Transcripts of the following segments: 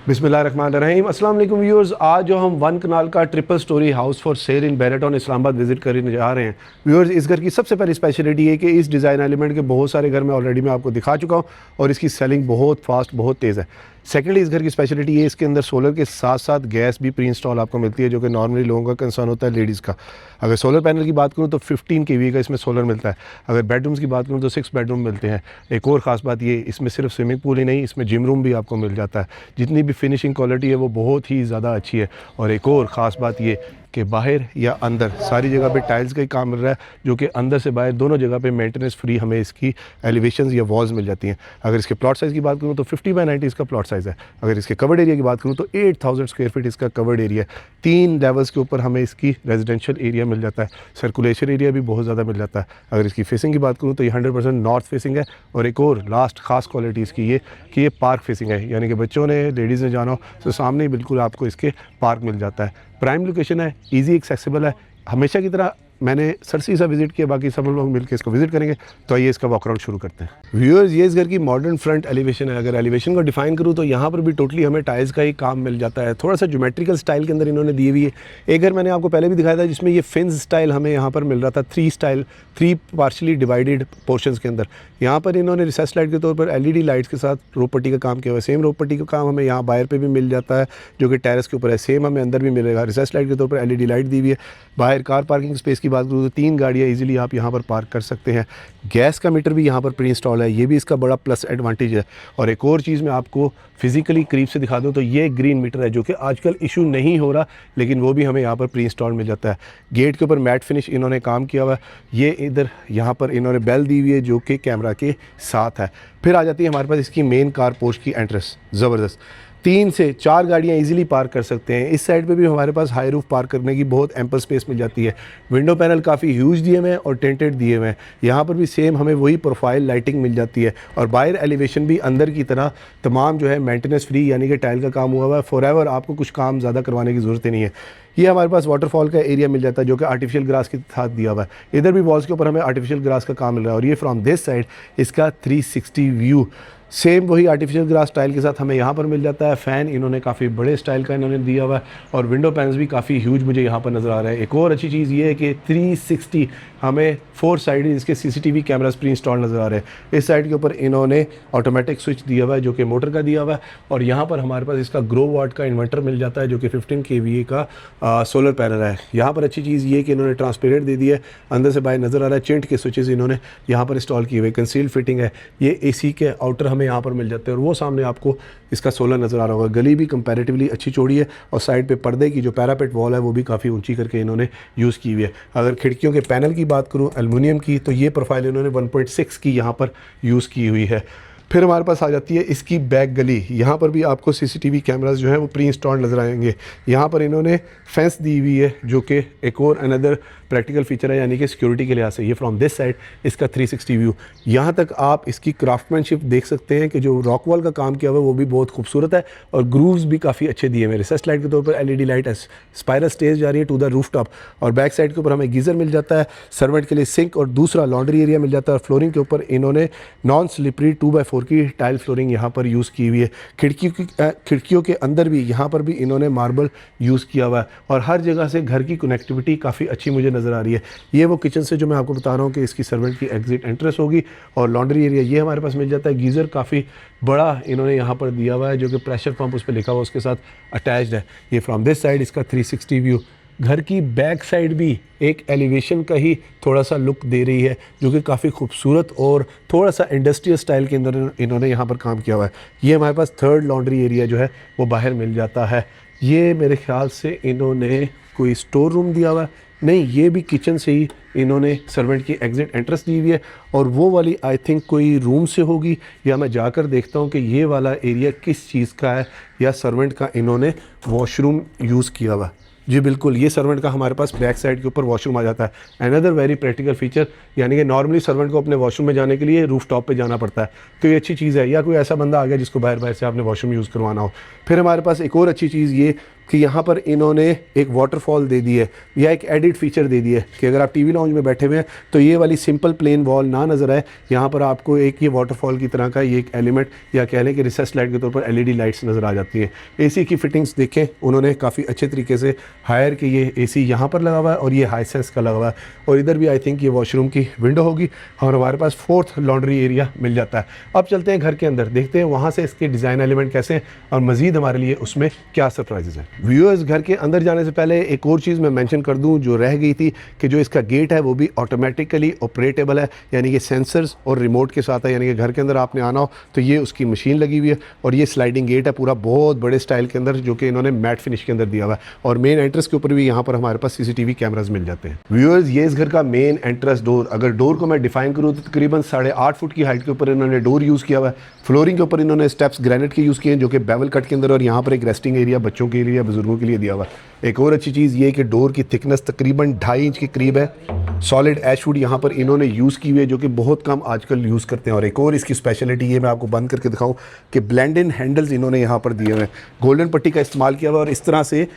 बिस्मिल्लाहिर्रहमानिर्रहीम। अस्सलाम वालेकुम व्यूअर्स, आज जो हम 1 कनाल का triple storey house for sale in Bahria Town Islamabad visit करने जा रहे हैं। व्यूअर्स, इस घर की सबसे पहली स्पेशलिटी है कि इस डिज़ाइन एलिमेंट के बहुत सारे घर में ऑलरेडी मैं आपको दिखा चुका हूँ और इसकी सेलिंग बहुत फास्ट, बहुत तेज़ है। सेकेंडली, इस घर की स्पेशलिटी ये इसके अंदर सोलर के साथ साथ गैस भी प्री इंस्टॉल आपको मिलती है, जो कि नॉर्मली लोगों का कंसर्न होता है लेडीज़ का। अगर सोलर पैनल की बात करूँ तो 15 kV का इसमें सोलर मिलता है। अगर बेडरूम्स की बात करूँ तो 6 बेडरूम मिलते हैं। एक और ख़ास बात ये, इसमें सिर्फ स्विमिंग पूल ही नहीं, इसमें जिम रूम भी आपको मिल जाता है। जितनी भी फिनिशिंग क्वालिटी है वो बहुत ही ज़्यादा अच्छी है। और एक और ख़ास बात ये कि बाहर या अंदर सारी जगह पे टाइल्स का ही काम मिल रहा है, जो कि अंदर से बाहर दोनों जगह पे मेंटेनेंस फ्री हमें इसकी एलिवेशंस या वॉल्स मिल जाती हैं। अगर इसके प्लॉट साइज़ की बात करूँ तो 50/90 इसका प्लॉट साइज़ है। अगर इसके कवर्ड एरिया की बात करूँ तो 8000 स्क्वायर फीट इसका कवर्ड एरिया है। 3 लेवल्स के ऊपर हमें इसकी रेजिडेंशियल एरिया मिल जाता है। सर्कुलेशन एरिया भी बहुत ज़्यादा मिल जाता है। अगर इसकी फेसिंग की बात करूँ तो ये 100% नॉर्थ फेसिंग है। और एक और लास्ट खास क्वालिटी इसकी ये कि ये पार्क फेसिंग है, यानी कि बच्चों ने, लेडीज़ ने जाना हो तो सामने ही बिल्कुल आपको इसके पार्क मिल जाता है। प्राइम लोकेशन है, ईजी एक्सेसिबल है। हमेशा की तरह मैंने सरसी सा विजिट किया, बाकी सब लोग मिलकर इसको विजिट करेंगे। तो आइए इसका वॉक अराउंड शुरू करते हैं। व्यूअर्स, ये इस घर की मॉडर्न फ्रंट एलिवेशन है। अगर एलिवेशन को डिफाइन करूँ तो यहाँ पर भी टोटली हमें टाइल्स का ही काम मिल जाता है। थोड़ा सा ज्योमेट्रिकल स्टाइल के अंदर इन्होंने दी हुई है। एक घर मैंने आपको पहले भी दिखाया था जिसमें ये फिन्स स्टाइल हमें यहाँ पर मिल रहा था, 3 पार्शली डिवाइडेड पोर्शंस के अंदर। यहाँ पर इन्होंने रिसेस लाइट के तौर पर LED लाइट्स के साथ रोप पट्टी का काम किया हुआ है। सेम रोप पट्टी का काम हमें यहाँ बाहर पे भी मिल जाता है, जो कि टेरेस के ऊपर है। सेम हमें अंदर भी मिलेगा। रिसेस लाइट के तौर पर LED लाइट दी हुई है। बाहर कार पार्किंग स्पेस की बात करूँ तो 3 गाड़ियाँ ईजिली आप यहाँ पर पार्क कर सकते हैं। गैस का मीटर भी यहाँ पर प्री इंस्टॉल है, ये भी इसका बड़ा प्लस एडवांटेज है। और एक और चीज़ मैं आपको फिजिकली करीब से दिखा दूँ तो ये ग्रीन मीटर है, जो कि आजकल इशू नहीं हो रहा, लेकिन वो भी हमें यहाँ पर प्री इंस्टॉल मिल जाता है। गेट के ऊपर मैट फिनिश इन्होंने काम किया हुआ है। ये इधर यहाँ पर इन्होंने बेल दी हुई है, जो कि कैमरा के साथ है। फिर आ जाती है हमारे पास इसकी मेन कार पोर्च की एंट्रेंस। ज़बरदस्त, 3 से 4 गाड़ियाँ इजीली पार्क कर सकते हैं। इस साइड पे भी हमारे पास हाई रूफ पार्क करने की बहुत एम्पल स्पेस मिल जाती है। विंडो पैनल काफ़ी ह्यूज दिए हुए हैं और टेंटेड दिए हुए हैं। यहाँ पर भी सेम हमें वही प्रोफाइल लाइटिंग मिल जाती है। और बाहर एलिवेशन भी अंदर की तरह तमाम जो है मेंटेनेंस फ्री, यानी कि टाइल का काम हुआ हुआ है। फॉरएवर आपको कुछ काम ज़्यादा करवाने की ज़रूरत ही नहीं है। ये हमारे पास वाटरफॉल का एरिया मिल जाता है, जो कि आर्टिफिशियल ग्रास के साथ दिया हुआ है। इधर भी वॉल्स के ऊपर हमें आर्टिफिशियल ग्रास का काम मिल रहा है। और ये फ्रॉम दिस साइड इसका 360 व्यू सेम वही आर्टिफिशियल ग्रास स्टाइल के साथ हमें यहाँ पर मिल जाता है। फ़ैन इन्होंने काफ़ी बड़े स्टाइल का इन्होंने दिया हुआ है। और विंडो पैनल्स भी काफ़ी ह्यूज मुझे यहाँ पर नज़र आ रहा है। एक और अच्छी चीज़ ये है कि 360 हमें 4 साइड इसके CCTV कैमरास प्री इंस्टॉल नज़र आ रहे हैं। इस साइड के ऊपर इन्होंने ऑटोमेटिक स्विच दिया हुआ है, जो कि मोटर का दिया हुआ है। और यहाँ पर हमारे पास इसका ग्रो वाट का इन्वर्टर मिल जाता है, जो कि 15 kVA का सोलर पैनल है। यहाँ पर अच्छी चीज़ ये कि इन्होंने ट्रांसपेरेंट दे दी है, अंदर से बाहर नज़र आ रहा है। चिंट के स्विचेस इन्होंने यहाँ पर इंस्टॉल किए हुए, कंसील फिटिंग है। ये AC के आउटर हमें यहाँ पर मिल जाते हैं। और वो सामने आपको इसका सोलर नज़र आ रहा होगा। गली भी कंपैरेटिवली अच्छी चौड़ी है। और साइड पे पर्दे की जो पैरापेट वॉल है वो भी काफ़ी ऊंची करके इन्होंने यूज़ की हुई है। अगर खिड़कियों के पैनल की बात करूँ एल्युमिनियम की, तो ये प्रोफाइल इन्होंने 1.6 की यहाँ पर यूज़ की हुई है। फिर हमारे पास आ जाती है इसकी बैक गली। यहाँ पर भी आपको CCTV कैमरास जो हैं वो प्री इंस्टॉल्ड नज़र आएंगे। यहाँ पर इन्होंने फेंस दी हुई है, जो कि एक और अनदर प्रैक्टिकल फीचर है, यानी कि सिक्योरिटी के लिहाज से। ये फ्रॉम दिस साइड इसका 360 व्यू। यहाँ तक आप इसकी क्राफ्टमैनशिप देख सकते हैं कि जो रॉक वॉल का काम किया हुआ है वो भी बहुत खूबसूरत है। और ग्रूव्स भी काफ़ी अच्छे दिए हुए हैं। रिसेस लाइट के तौर पर LED लाइट है, स्पाइरल स्टेज जा रही है टू द रूफ टॉप। और बैक साइड के ऊपर हमें गीज़र मिल जाता है, सर्वेंट के लिए सिंक और दूसरा लॉन्ड्री एरिया मिल जाता है। और फ्लोरिंग के ऊपर इन्होंने नॉन स्लिपरी 2x4 की टाइल फ्लोरिंग यहाँ पर यूज़ की हुई है। खिड़कियों के अंदर भी यहाँ पर भी इन्होंने मार्बल यूज़ किया हुआ है। और हर जगह से घर की कनेक्टिविटी काफ़ी अच्छी मुझे नज़र आ रही है। ये वो किचन से जो मैं आपको बता रहा हूँ कि इसकी सर्वेंट की एग्जिट एंट्रेंस होगी। और लॉन्ड्री एरिया ये हमारे पास मिल जाता है। गीज़र काफ़ी बड़ा इन्होंने यहाँ पर दिया हुआ है, जो कि प्रेशर पंप उस पर लिखा हुआ उसके साथ अटैच्ड है। ये फ्रॉम दिस साइड इसका 360 व्यू। घर की बैक साइड भी एक एलिवेशन का ही थोड़ा सा लुक दे रही है, जो कि काफ़ी खूबसूरत और थोड़ा सा इंडस्ट्रियल स्टाइल के अंदर इन्होंने यहाँ पर काम किया हुआ है। ये हमारे पास 3rd लॉन्ड्री एरिया जो है वो बाहर मिल जाता है। ये मेरे ख्याल से इन्होंने कोई स्टोर रूम दिया हुआ है, नहीं, ये भी किचन से ही इन्होंने सर्वेंट की एग्जिट एंट्रेंस दी हुई है। और वो वाली आई थिंक कोई रूम से होगी, या मैं जाकर देखता हूँ कि ये वाला एरिया किस चीज़ का है, या सर्वेंट का इन्होंने वॉशरूम यूज़ किया हुआ। जी बिल्कुल, ये सर्वेंट का हमारे पास बैक साइड के ऊपर वॉशरूम आ जाता है। अनदर वेरी प्रैक्टिकल फीचर, यानी कि नॉर्मली सर्वेंट को अपने वॉशरूम में जाने के लिए रूफ टॉप पे जाना पड़ता है, तो ये अच्छी चीज़ है। या कोई ऐसा बंदा आ गया जिसको बाहर से आपने वॉशरूम यूज़ करवाना हो। फिर हमारे पास एक और अच्छी चीज़, ये कि यहाँ पर इन्होंने एक वाटरफॉल दे दी है या एक एडिट फीचर दे दिया है कि अगर आप टीवी लाउंज में बैठे हुए हैं तो ये वाली सिंपल प्लेन वॉल ना नज़र आए, यहाँ पर आपको एक ये वाटरफॉल की तरह का ये एक एलिमेंट या कह लें कि रिसेस लाइट के तौर पर एलईडी लाइट्स नज़र आ जाती हैं। एसी की फिटिंग्स देखें, उन्होंने काफ़ी अच्छे तरीके से हायर कि ये एसी यहाँ पर लगा हुआ है और ये हाईसेंस का लगा हुआ है, और इधर भी आई थिंक ये वॉशरूम की विंडो होगी और हमारे पास 4th लॉन्ड्री एरिया मिल जाता है। अब चलते हैं घर के अंदर, देखते हैं वहाँ से इसके डिज़ाइन एलिमेंट कैसे हैं और मज़ीद हमारे लिए उसमें क्या सरप्राइजेज हैं। व्यूअर्स, घर के अंदर जाने से पहले एक और चीज़ मैं मेंशन कर दूं जो रह गई थी कि जो इसका गेट है वो भी ऑटोमेटिकली ऑपरेटेबल है, यानी कि सेंसर्स और रिमोट के साथ है, यानी कि घर के अंदर आपने आना हो तो ये उसकी मशीन लगी हुई है और ये स्लाइडिंग गेट है पूरा बहुत बड़े स्टाइल के अंदर जो कि इन्होंने मैट फिनिश के अंदर दिया हुआ है, और मेन एंट्रेंस के ऊपर भी यहाँ पर हमारे पास सीसीटीवी कैमराज मिल जाते हैं। व्यूअर्स, ये इस घर का मेन एंट्रेंस डोर, अगर डोर को मैं डिफाइन करूँ तो तकरीबन 8.5 फुट की हाइट के ऊपर इन्होंने डोर यूज़ किया हुआ है। फ्लोरिंग के ऊपर इन्होंने स्टेप्स ग्रेनाइट के यूज़ किए हैं जो कि बेवल कट के अंदर, और यहाँ पर एक रेस्टिंग एरिया बच्चों के लिए या बुजुर्गों के लिए दिया हुआ है। एक और अच्छी चीज़ ये कि डोर की थिकनेस तकरीबन 2.5 इंच के करीब है। सॉलिड एशवुड यहाँ पर इन्होंने यूज़ की हुई है जो कि बहुत कम आजकल यूज़ करते हैं। और एक और इसकी स्पेशलिटी ये मैं आपको बंद करके दिखाऊं कि ब्लेंड इन हैंडल्स इन्होंने यहाँ पर दिए हुए हैं, गोल्डन पट्टी का इस्तेमाल किया हुआ, और इस तरह से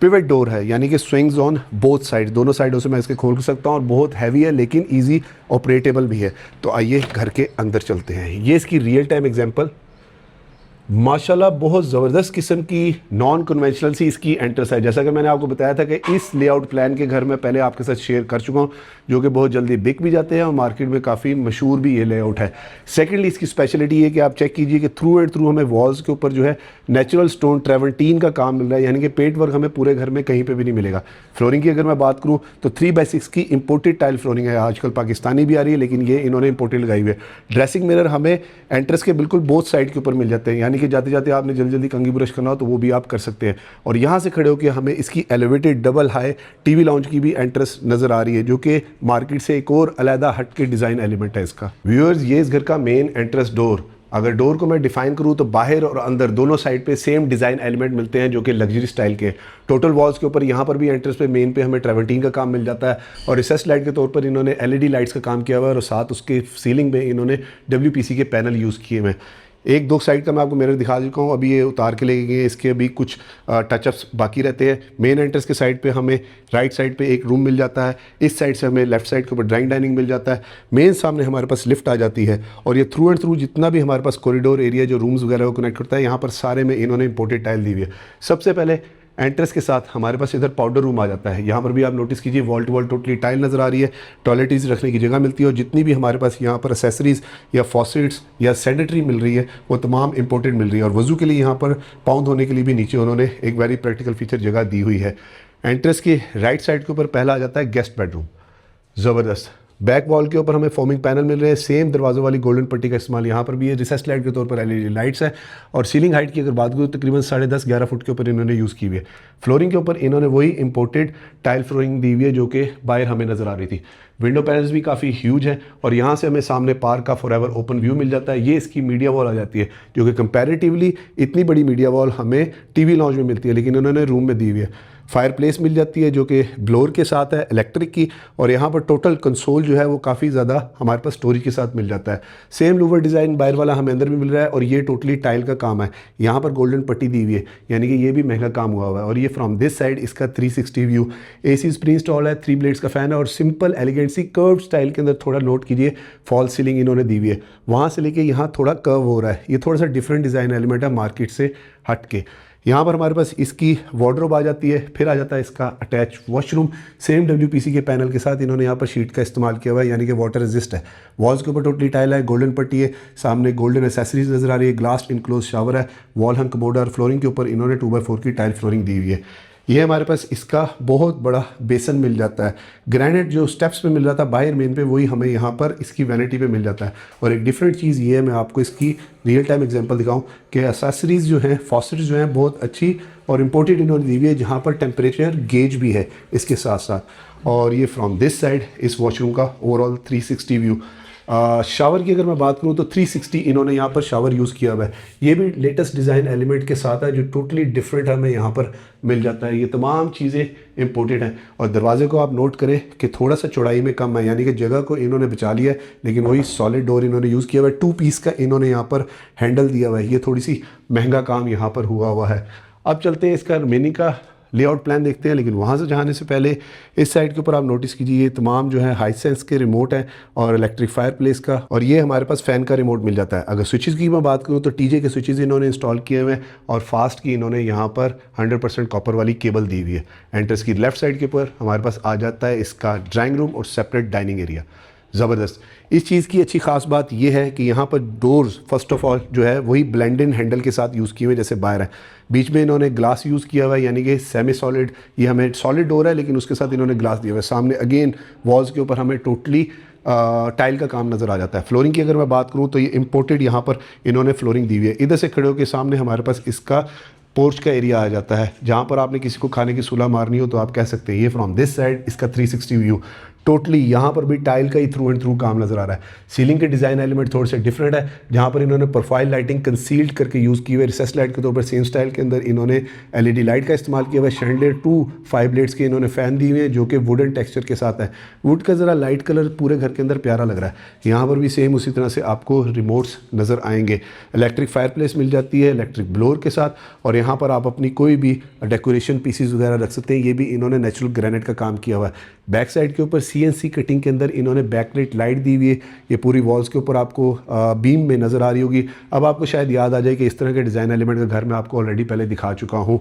पिवट डोर है, यानी कि स्विंग्स ऑन बोथ साइड, दोनों साइडों से मैं इसके खोल सकता हूँ, और बहुत हैवी है लेकिन ईजी ऑपरेटेबल भी है। तो आइए घर के अंदर चलते हैं। ये इसकी रियल टाइम एग्जाम्पल, माशाल्लाह बहुत ज़बरदस्त किस्म की नॉन कन्वेंशनल सी इसकी एंट्रेंस है। जैसा कि मैंने आपको बताया था कि इस लेआउट प्लान के घर में पहले आपके साथ शेयर कर चुका हूँ जो कि बहुत जल्दी बिक भी जाते हैं और मार्केट में काफ़ी मशहूर भी ये लेआउट है। सेकेंडली इसकी स्पेशलिटी ये कि आप चेक कीजिए कि थ्रू एंड थ्रू हमें वॉल्स के ऊपर जो है नेचुरल स्टोन ट्रेवंटीन का काम मिल रहा है, यानी कि पेंट वर्क हमें पूरे घर में कहीं पर भी नहीं मिलेगा। फ्लोरिंग की अगर मैं बात करूँ तो 3x6 की इंपोर्टेड टाइल फ्लोरिंग है, आजकल पाकिस्तानी भी आ रही है लेकिन ये इन्होंने इंपोर्टेड लगाई हुई है। ड्रेसिंग मिरर हमें एंट्रेंस के बिल्कुल बोथ साइड के ऊपर मिल जाते हैं, यानी कि जाते जाते आपने जल्दी जल्दी कंघी ब्रश करना हो तो वो भी आप कर सकते हैं। और यहाँ से खड़े होकर हमें इसकी elevated double high TV lounge की भी एंट्रेंस नज़र आ रही है जो कि मार्केट से एक और अलहदा हट के डिज़ाइन एलिमेंट है इसका। व्यूअर्स, ये इस घर का मेन एंट्रेंस डोर, अगर डोर को मैं डिफाइन करूँ तो बाहर और अंदर दोनों साइड पे सेम डिज़ाइन एलिमेंट मिलते हैं जो कि लग्जरी स्टाइल के। टोटल वॉल्स के ऊपर यहाँ पर भी एंट्रेंस पे मेन पे हमें ट्रेवंटीन का काम मिल जाता है, और रिसेस लाइट के तौर पर इन्होंने एलईडी लाइट्स का काम किया हुआ है, और साथ उसके सीलिंग में इन्होंने WPC के पैनल यूज़ किए हुए हैं। एक दो साइड का मैं आपको मिरर दिखा चुका हूँ, अभी ये उतार के लेके गए, इसके अभी कुछ टचअप्स बाकी रहते हैं। मेन एंट्रेंस के साइड पे हमें राइट साइड पे एक रूम मिल जाता है, इस साइड से हमें लेफ्ट साइड के ऊपर ड्राइंग डाइनिंग मिल जाता है, मेन सामने हमारे पास लिफ्ट आ जाती है, और ये थ्रू एंड थ्रू जितना भी हमारे पास कॉरिडोर एरिया जो रूम्स वगैरह को कनेक्ट करता है यहाँ पर सारे में इन्होंने इंपोर्टेड टाइल दी हुई है। सबसे पहले एंट्रेंस के साथ हमारे पास इधर पाउडर रूम आ जाता है, यहाँ पर भी आप नोटिस कीजिए wall to wall totally tile नज़र आ रही है, टॉयलेटरीज रखने की जगह मिलती है, और जितनी भी हमारे पास यहाँ पर एसेसरीज या फॉसेट्स या सैनिटरी मिल रही है वो तमाम इंपोर्टेड मिल रही है। और वज़ू के लिए यहाँ पर पाँव धोने के लिए भी नीचे उन्होंने एक वेरी प्रैक्टिकल फीचर जगह दी हुई है। एंट्रेंस के राइट साइड के ऊपर पहला आ जाता है गेस्ट बेडरूम, ज़बरदस्त। बैक वॉल के ऊपर हमें फोमिंग पैनल मिल रहे हैं, सेम दरवाज़ों वाली गोल्डन पट्टी का इस्तेमाल यहाँ पर भी है, रिसेस लाइट के तौर पर एलईडी लाइट्स है। और सीलिंग हाइट की अगर बात करूँ तो तकरीबन 10.5-11 फुट के ऊपर इन्होंने यूज़ की हुई है। फ्लोरिंग के ऊपर इन्होंने वही इंपोर्टेड टाइल फ्लोरिंग दी हुई है जो कि बाहर हमें नज़र आ रही थी। विंडो पैनल्स भी काफ़ी ह्यूज हैं, और यहाँ से हमें सामने पार्क का फॉरएवर ओपन व्यू मिल जाता है। ये इसकी मीडिया वॉल आ जाती है जो कि कंपैरेटिवली इतनी बड़ी मीडिया वॉल हमें टीवी लाउंज में मिलती है लेकिन उन्होंने रूम में दी हुई है। फायर प्लेस मिल जाती है जो कि ब्लोअर के साथ है इलेक्ट्रिक की, और यहाँ पर टोटल कंसोल जो है वो काफ़ी ज़्यादा हमारे पास स्टोरेज के साथ मिल जाता है। सेम लूवर डिज़ाइन बाहर वाला हमें अंदर भी मिल रहा है, और ये टोटली टाइल का काम है, यहाँ पर गोल्डन पट्टी दी हुई है, यानी कि ये भी महंगा काम हुआ हुआ है। और ये फ्रॉम दिस साइड इसका 360 व्यू, AC प्री इंस्टॉल है, 3 ब्लेड्स का फ़ैन है, और सिंपल एलिगेंट सी कर्व स्टाइल के अंदर थोड़ा नोट कीजिए फॉल सीलिंग इन्होंने दी हुई है, वहाँ से लेके यहाँ थोड़ा कर्व हो रहा है, ये थोड़ा सा डिफरेंट डिज़ाइन एलिमेंट है मार्केट से हट के। यहाँ पर हमारे पास इसकी वार्डरोब आ जाती है, फिर आ जाता है इसका अटैच वॉशरूम, सेम WPC के पैनल के साथ इन्होंने यहाँ पर शीट का इस्तेमाल किया हुआ है, यानी कि वाटर रेजिस्ट है। वॉल्स के ऊपर टोटली टाइल है, गोल्डन पट्टी है, सामने गोल्डन एसेसरीज नज़र आ रही है, ग्लास इनक्लोज शावर है, वॉल हंग कमोड, और फ्लोरिंग के ऊपर इन्होंने 2x4 की टाइल फ्लोरिंग दी हुई है। ये हमारे पास इसका बहुत बड़ा बेसन मिल जाता है, ग्रेनाइट जो स्टेप्स पे मिल रहा था बाहर मेन पे वही हमें यहाँ पर इसकी वैनिटी पे मिल जाता है। और एक डिफरेंट चीज़ ये है, मैं आपको इसकी रियल टाइम एग्जांपल दिखाऊं कि एसेसरीज़ जो हैं, फॉसेट्स जो हैं बहुत अच्छी और इम्पोर्टेड इन्होंने दी हुई है, जहाँ पर टेम्परेचर गेज भी है इसके साथ साथ। और ये फ्रॉम दिस साइड इस वॉशरूम का ओवरऑल 360 व्यू। शावर की अगर मैं बात करूँ तो 360 इन्होंने यहाँ पर शावर यूज़ किया हुआ है, ये भी लेटेस्ट डिज़ाइन एलिमेंट के साथ है जो टोटली डिफरेंट हमें यहाँ पर मिल जाता है। ये तमाम चीज़ें इंपोर्टेड हैं, और दरवाजे को आप नोट करें कि थोड़ा सा चौड़ाई में कम है, यानी कि जगह को इन्होंने बचा लिया है, लेकिन वही सॉलिड डोर इन्होंने यूज़ किया हुआ है। 2 पीस का इन्होंने यहाँ पर हैंडल दिया हुआ है, ये थोड़ी सी महंगा काम यहाँ पर हुआ है। अब चलते हैं इसका रिमेनिंग का लेआउट प्लान देखते हैं, लेकिन वहाँ से जाने से पहले इस साइड के ऊपर आप नोटिस कीजिए ये तमाम जो है हाईसेंस के रिमोट हैं और इलेक्ट्रिक फायर प्लेस का, और ये हमारे पास फ़ैन का रिमोट मिल जाता है। अगर स्विचेस की मैं बात करूँ तो टीजे के स्विचेस इन्होंने इंस्टॉल किए हुए हैं और फास्ट की इन्होंने यहाँ पर 100% कॉपर वाली केबल दी हुई है। एंट्रेंस की लेफ्ट साइड के ऊपर हमारे पास आ जाता है इसका ड्राइंग रूम और सेपरेट डाइनिंग एरिया। ज़बरदस्त। इस चीज़ की अच्छी खास बात यह है कि यहाँ पर डोर्स फर्स्ट ऑफ ऑल जो है वही ब्लेंड इन हैंडल के साथ यूज़ किए हुए जैसे बाहर है। बीच में इन्होंने ग्लास यूज़ किया हुआ है, यानी कि सेमी सॉलिड, ये हमें सॉलिड डोर है लेकिन उसके साथ इन्होंने ग्लास दिया हुआ है। सामने अगेन वॉल्स के ऊपर हमें टोटली टाइल का काम नज़र आ जाता है। फ्लोरिंग की अगर मैं बात करूँ तो ये इम्पोर्टेड यहाँ पर इन्होंने फ्लोरिंग दी हुई है। इधर से खड़े होकर सामने हमारे पास इसका पोर्च का एरिया आ जाता है, जहाँ पर आपने किसी को खाने की सुलह मारनी हो तो आप कह सकते हैं। ये फ्रॉम दिस साइड इसका 360 व्यू, टोटली यहाँ पर भी टाइल का ही थ्रू एंड थ्रू काम नज़र आ रहा है। सीलिंग के डिज़ाइन एलिमेंट थोड़े से डिफरेंट है, जहाँ पर इन्होंने प्रोफाइल लाइटिंग कंसील्ड करके यूज़ की हुई है। रिसेस लाइट के तौर पर सेम स्टाइल के अंदर इन्होंने LED लाइट का इस्तेमाल किया हुआ है। शैंडलियर 2 5 ब्लेड्स के इन्होंने फ़ैन दिए हुए हैं जो कि वुडन टेक्सचर के साथ है। वुड का ज़रा लाइट कलर पूरे घर के अंदर प्यारा लग रहा है। यहाँ पर भी सेम उसी तरह से आपको रिमोट्स नज़र आएंगे। इलेक्ट्रिक फायर प्लेस मिल जाती है इलेक्ट्रिक ब्लोअर के साथ, और यहाँ पर आप अपनी कोई भी डेकोरेशन पीसीज वगैरह रख सकते हैं। ये भी इन्होंने नेचुरल ग्रेनाइट का काम किया हुआ है। बैक साइड के ऊपर CNC कटिंग के अंदर इन्होंने बैकलाइट लाइट दी हुई है। ये पूरी वॉल्स के ऊपर आपको बीम में नज़र आ रही होगी। अब आपको शायद याद आ जाए कि इस तरह के डिज़ाइन एलिमेंट का घर में आपको ऑलरेडी पहले दिखा चुका हूँ।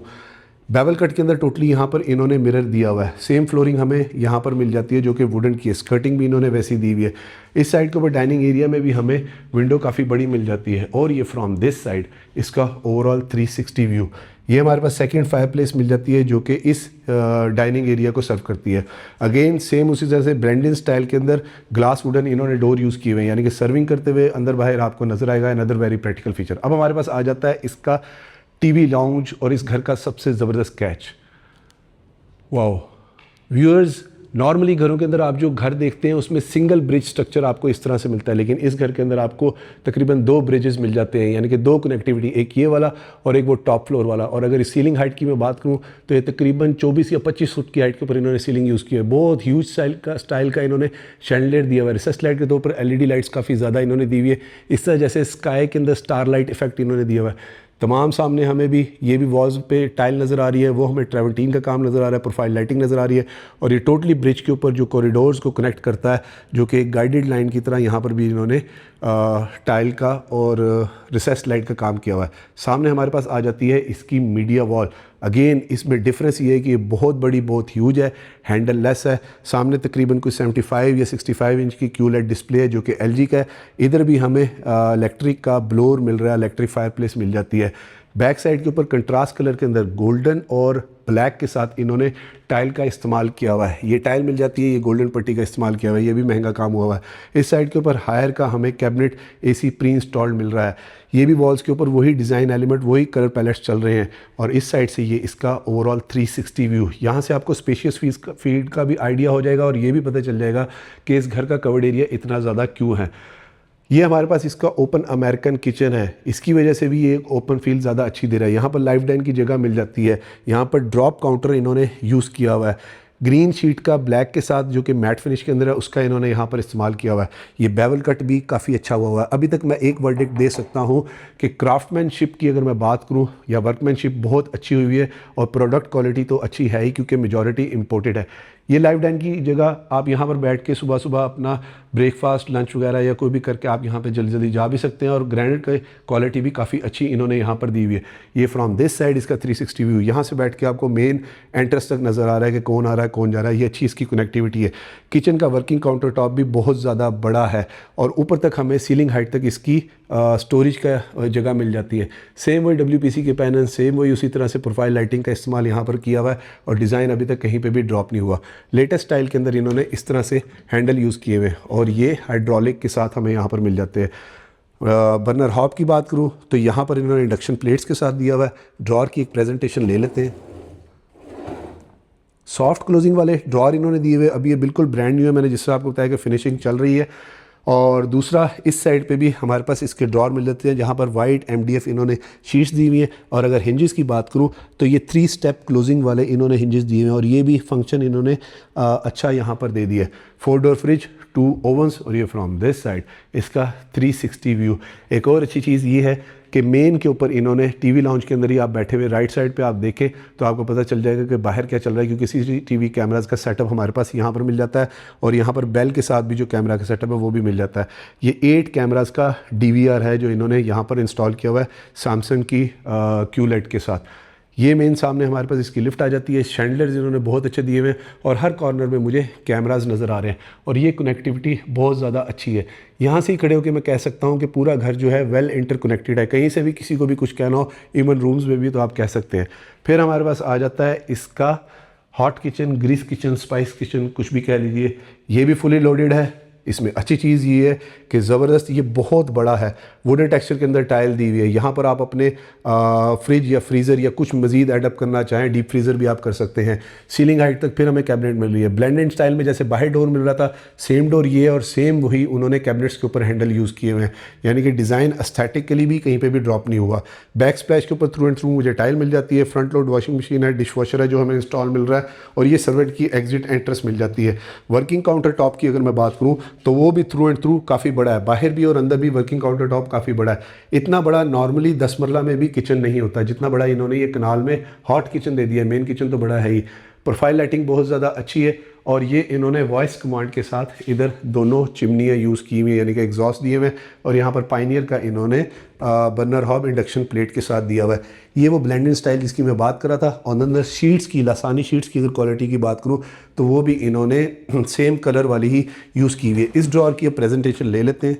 बेवल कट के अंदर टोटली यहाँ पर इन्होंने मिरर दिया हुआ है। सेम फ्लोरिंग हमें यहाँ पर मिल जाती है जो कि वुडन की है। स्कर्टिंग भी इन्होंने वैसी दी हुई है। इस साइड के ऊपर डाइनिंग एरिया में भी हमें विंडो काफ़ी बड़ी मिल जाती है, और ये फ्रॉम दिस साइड इसका ओवरऑल 360 व्यू। ये हमारे पास सेकंड फायर प्लेस मिल जाती है जो कि इस डाइनिंग एरिया को सर्व करती है। अगेन सेम उसी तरह से ब्लेंड स्टाइल के अंदर ग्लास वुडन इन्होंने डोर यूज़ किए हुए हैं, यानी कि सर्विंग करते हुए अंदर बाहर आपको नजर आएगा। Another very practical feature. अब हमारे पास आ जाता है इसका टीवी लाउंज और इस घर का सबसे ज़बरदस्त कैच। वाओ व्यूअर्स, नॉर्मली घरों के अंदर आप जो घर देखते हैं उसमें सिंगल ब्रिज स्ट्रक्चर आपको इस तरह से मिलता है, लेकिन इस घर के अंदर आपको तकरीबन 2 ब्रिजेस मिल जाते हैं, यानी कि 2 कनेक्टिविटी, एक ये वाला और एक वो टॉप फ्लोर वाला। और अगर इस सीलिंग हाइट की मैं बात करूं तो ये तकरीबन 24 या 25 फुट की हाइट के ऊपर इन्होंने सीलिंग यूज़ की है। बहुत ह्यूज स्टाइल का इन्होंने शैंडलियर दिया हुआ है। रिसेस लाइट के तौर पर LED लाइट्स काफ़ी ज़्यादा इन्होंने दी हुई है। इस तरह जैसे स्काई के अंदर स्टार लाइट इफेक्ट इन्होंने दिया हुआ है। तमाम सामने हमें भी ये भी वॉल्स पे टाइल नज़र आ रही है, वो हमें ट्रेवंटीन का काम नज़र आ रहा है, प्रोफाइल लाइटिंग नज़र आ रही है। और ये टोटली ब्रिज के ऊपर जो कॉरिडोर्स को कनेक्ट करता है, जो कि एक गाइडेड लाइन की तरह, यहाँ पर भी इन्होंने टाइल का और रिसेस लाइट का काम किया हुआ है। सामने हमारे पास आ जाती है इसकी मीडिया वॉल। अगेन इसमें डिफरेंस ये है कि ये बहुत बड़ी, बहुत ह्यूज है, हैंडल लेस है। सामने तकरीबन कोई 75 या 65 इंच की QLED डिस्प्ले है जो कि LG का है। इधर भी हमें इलेक्ट्रिक का ब्लोअर मिल रहा है, इलेक्ट्रिक फायर प्लेस मिल जाती है। बैक साइड के ऊपर कंट्रास्ट कलर के अंदर गोल्डन और ब्लैक के साथ इन्होंने टाइल का इस्तेमाल किया हुआ है। ये टाइल मिल जाती है, ये गोल्डन पट्टी का इस्तेमाल किया हुआ है, ये भी महंगा काम हुआ है। इस साइड के ऊपर हायर का हमें कैबिनेट AC प्री इंस्टॉल्ड मिल रहा है। ये भी वॉल्स के ऊपर वही डिज़ाइन एलिमेंट, वही कलर पैलेट्स चल रहे हैं। और इस साइड से ये इसका ओवरऑल 360 व्यू। यहाँ से आपको स्पेशियस फील्ड का भी आइडिया हो जाएगा और ये भी पता चल जाएगा कि इस घर का कवर्ड एरिया इतना ज़्यादा क्यों है। ये हमारे पास इसका ओपन अमेरिकन किचन है, इसकी वजह से भी ये ओपन फील ज़्यादा अच्छी दे रहा है। यहाँ पर लाइफ डाइन की जगह मिल जाती है। यहाँ पर ड्रॉप काउंटर इन्होंने यूज़ किया हुआ है, ग्रीन शीट का ब्लैक के साथ जो कि मैट फिनिश के अंदर है उसका इन्होंने यहाँ पर इस्तेमाल किया हुआ है। ये बेवल कट भी काफ़ी अच्छा हुआ है। अभी तक मैं एक वर्डिक्ट दे सकता हूँ कि क्राफ्टमैनशिप की अगर मैं बात करूँ या वर्कमैनशिप बहुत अच्छी हुई है, और प्रोडक्ट क्वालिटी तो अच्छी है ही क्योंकि मेजॉरिटी इम्पोर्टेड है। ये लाइफ डाइन की जगह आप यहाँ पर बैठ के सुबह सुबह अपना ब्रेकफास्ट, लंच वगैरह या कोई भी करके आप यहाँ पे जल्दी जल्दी जा भी सकते हैं। और ग्रेनाइट की क्वालिटी भी काफ़ी अच्छी इन्होंने यहाँ पर दी हुई है। ये फ्रॉम दिस साइड इसका 360 व्यू, यहाँ से बैठ के आपको मेन एंट्रेंस तक नज़र आ रहा है कि कौन आ रहा है कौन जा रहा है। ये अच्छी इसकी कनेक्टिविटी है। किचन का वर्किंग काउंटर टॉप भी बहुत ज़्यादा बड़ा है, और ऊपर तक हमें सीलिंग हाइट तक इसकी स्टोरेज का जगह मिल जाती है। सेम वही WPC के पैनल, सेम वही उसी तरह से प्रोफाइल लाइटिंग का इस्तेमाल यहाँ पर किया हुआ है, और डिज़ाइन अभी तक कहीं पे भी ड्रॉप नहीं हुआ। लेटेस्ट स्टाइल के अंदर इन्होंने इस तरह से हैंडल यूज़ किए हुए, और ये हाइड्रोलिक के साथ हमें यहाँ पर मिल जाते हैं। बर्नर हॉब की बात करूँ तो यहाँ पर इन्होंने इंडक्शन प्लेट्स के साथ दिया हुआ है। ड्रॉर की एक प्रेजेंटेशन ले लेते हैं। सॉफ्ट क्लोजिंग वाले ड्रॉर इन्होंने दिए हुए, अभी ये बिल्कुल ब्रांड न्यू है, मैंने जिस तरह आपको बताया कि फिनिशिंग चल रही है। और दूसरा इस साइड पे भी हमारे पास इसके ड्रॉर मिल जाते हैं जहाँ पर वाइट MDF इन्होंने शीट्स दी हुई हैं। और अगर हिंजेस की बात करूँ तो ये 3 स्टेप क्लोजिंग वाले इन्होंने हिंजेस दिए हैं, और ये भी फंक्शन इन्होंने अच्छा यहाँ पर दे दिया है। 4 डोर फ्रिज, 2 ओवंस, और ये फ्रॉम दिस साइड इसका 360 व्यू। एक और अच्छी चीज़ ये है कि मेन के ऊपर इन्होंने टीवी लाउंज के अंदर ही आप बैठे हुए राइट साइड पे आप देखें तो आपको पता चल जाएगा कि बाहर क्या चल रहा है, क्योंकि CCTV कैमराज का सेटअप हमारे पास यहाँ पर मिल जाता है और यहाँ पर बेल के साथ भी जो कैमरा का सेटअप है वो भी मिल जाता है। ये 8 कैमराज का DVR है जो इन्होंने यहाँ पर इंस्टॉल किया हुआ है सैमसंग की QLED के साथ। ये मेन सामने हमारे पास इसकी लिफ्ट आ जाती है। शैंडलर्स इन्होंने बहुत अच्छे दिए हुए हैं और हर कॉर्नर में मुझे कैमरास नज़र आ रहे हैं और ये कनेक्टिविटी बहुत ज़्यादा अच्छी है। यहाँ से ही खड़े होकर मैं कह सकता हूँ कि पूरा घर जो है वेल इंटरकनेक्टेड है। कहीं से भी किसी को भी कुछ कहना हो, इवन रूम्स में भी, तो आप कह सकते हैं। फिर हमारे पास आ जाता है इसका hot kitchen, grease kitchen, spice kitchen, कुछ भी कह लीजिए। ये भी फुली लोडेड है। इसमें अच्छी चीज़ ये है कि ज़बरदस्त ये बहुत बड़ा है, वुडन टेक्सचर के अंदर टाइल दी हुई है। यहाँ पर आप अपने फ्रिज या फ्रीज़र या कुछ मज़ीद एडअप करना चाहें, डीप फ्रीज़र भी आप कर सकते हैं। सीलिंग हाइट तक फिर हमें कैबिनेट मिल रही है। ब्लेंडेड स्टाइल में जैसे बाहर डोर मिल रहा था, सेम डोर ये है और सेम वही उन्होंने कैबिनेट्स के ऊपर हैंडल यूज़ किए हुए हैं, यानी कि डिज़ाइन एस्थेटिकली भी कहीं पर भी ड्रॉप नहीं हुआ। बैक स्प्लैश के ऊपर थ्रू एंड थ्रू मुझे टाइल मिल जाती है। फ्रंट लोड वॉशिंग मशीन है, डिश वॉशर है जो हमें इंस्टॉल मिल रहा है और ये सर्वेंट की एग्जिट एंट्रेंस मिल जाती है। वर्किंग काउंटर टॉप की अगर मैं बात करूँ तो वो भी थ्रू एंड थ्रू काफ़ी बड़ा है, बाहर भी और अंदर भी वर्किंग काउंटर टॉप काफ़ी बड़ा है। इतना बड़ा नॉर्मली 10 मरला में भी किचन नहीं होता जितना बड़ा इन्होंने ये कनाल में हॉट किचन दे दिया है। मेन किचन तो बड़ा है ही। प्रोफाइल लाइटिंग बहुत ज़्यादा अच्छी है और ये इन्होंने वॉइस कमांड के साथ इधर दोनों चिमनियाँ यूज़ की हुई हैं, यानी कि एग्जॉस्ट दिए हुए हैं और यहाँ पर पाइनियर का इन्होंने बर्नर हॉब इंडक्शन प्लेट के साथ दिया हुआ है। ये वो ब्लेंडेड स्टाइल जिसकी मैं बात कर रहा था। और अंदर शीट्स की, लासानी शीट्स की अगर क्वालिटी की बात करूँ तो वो भी इन्होंने सेम कलर वाली ही यूज़ की हुई है। इस ड्रॉर की प्रेजेंटेशन ले लेते हैं।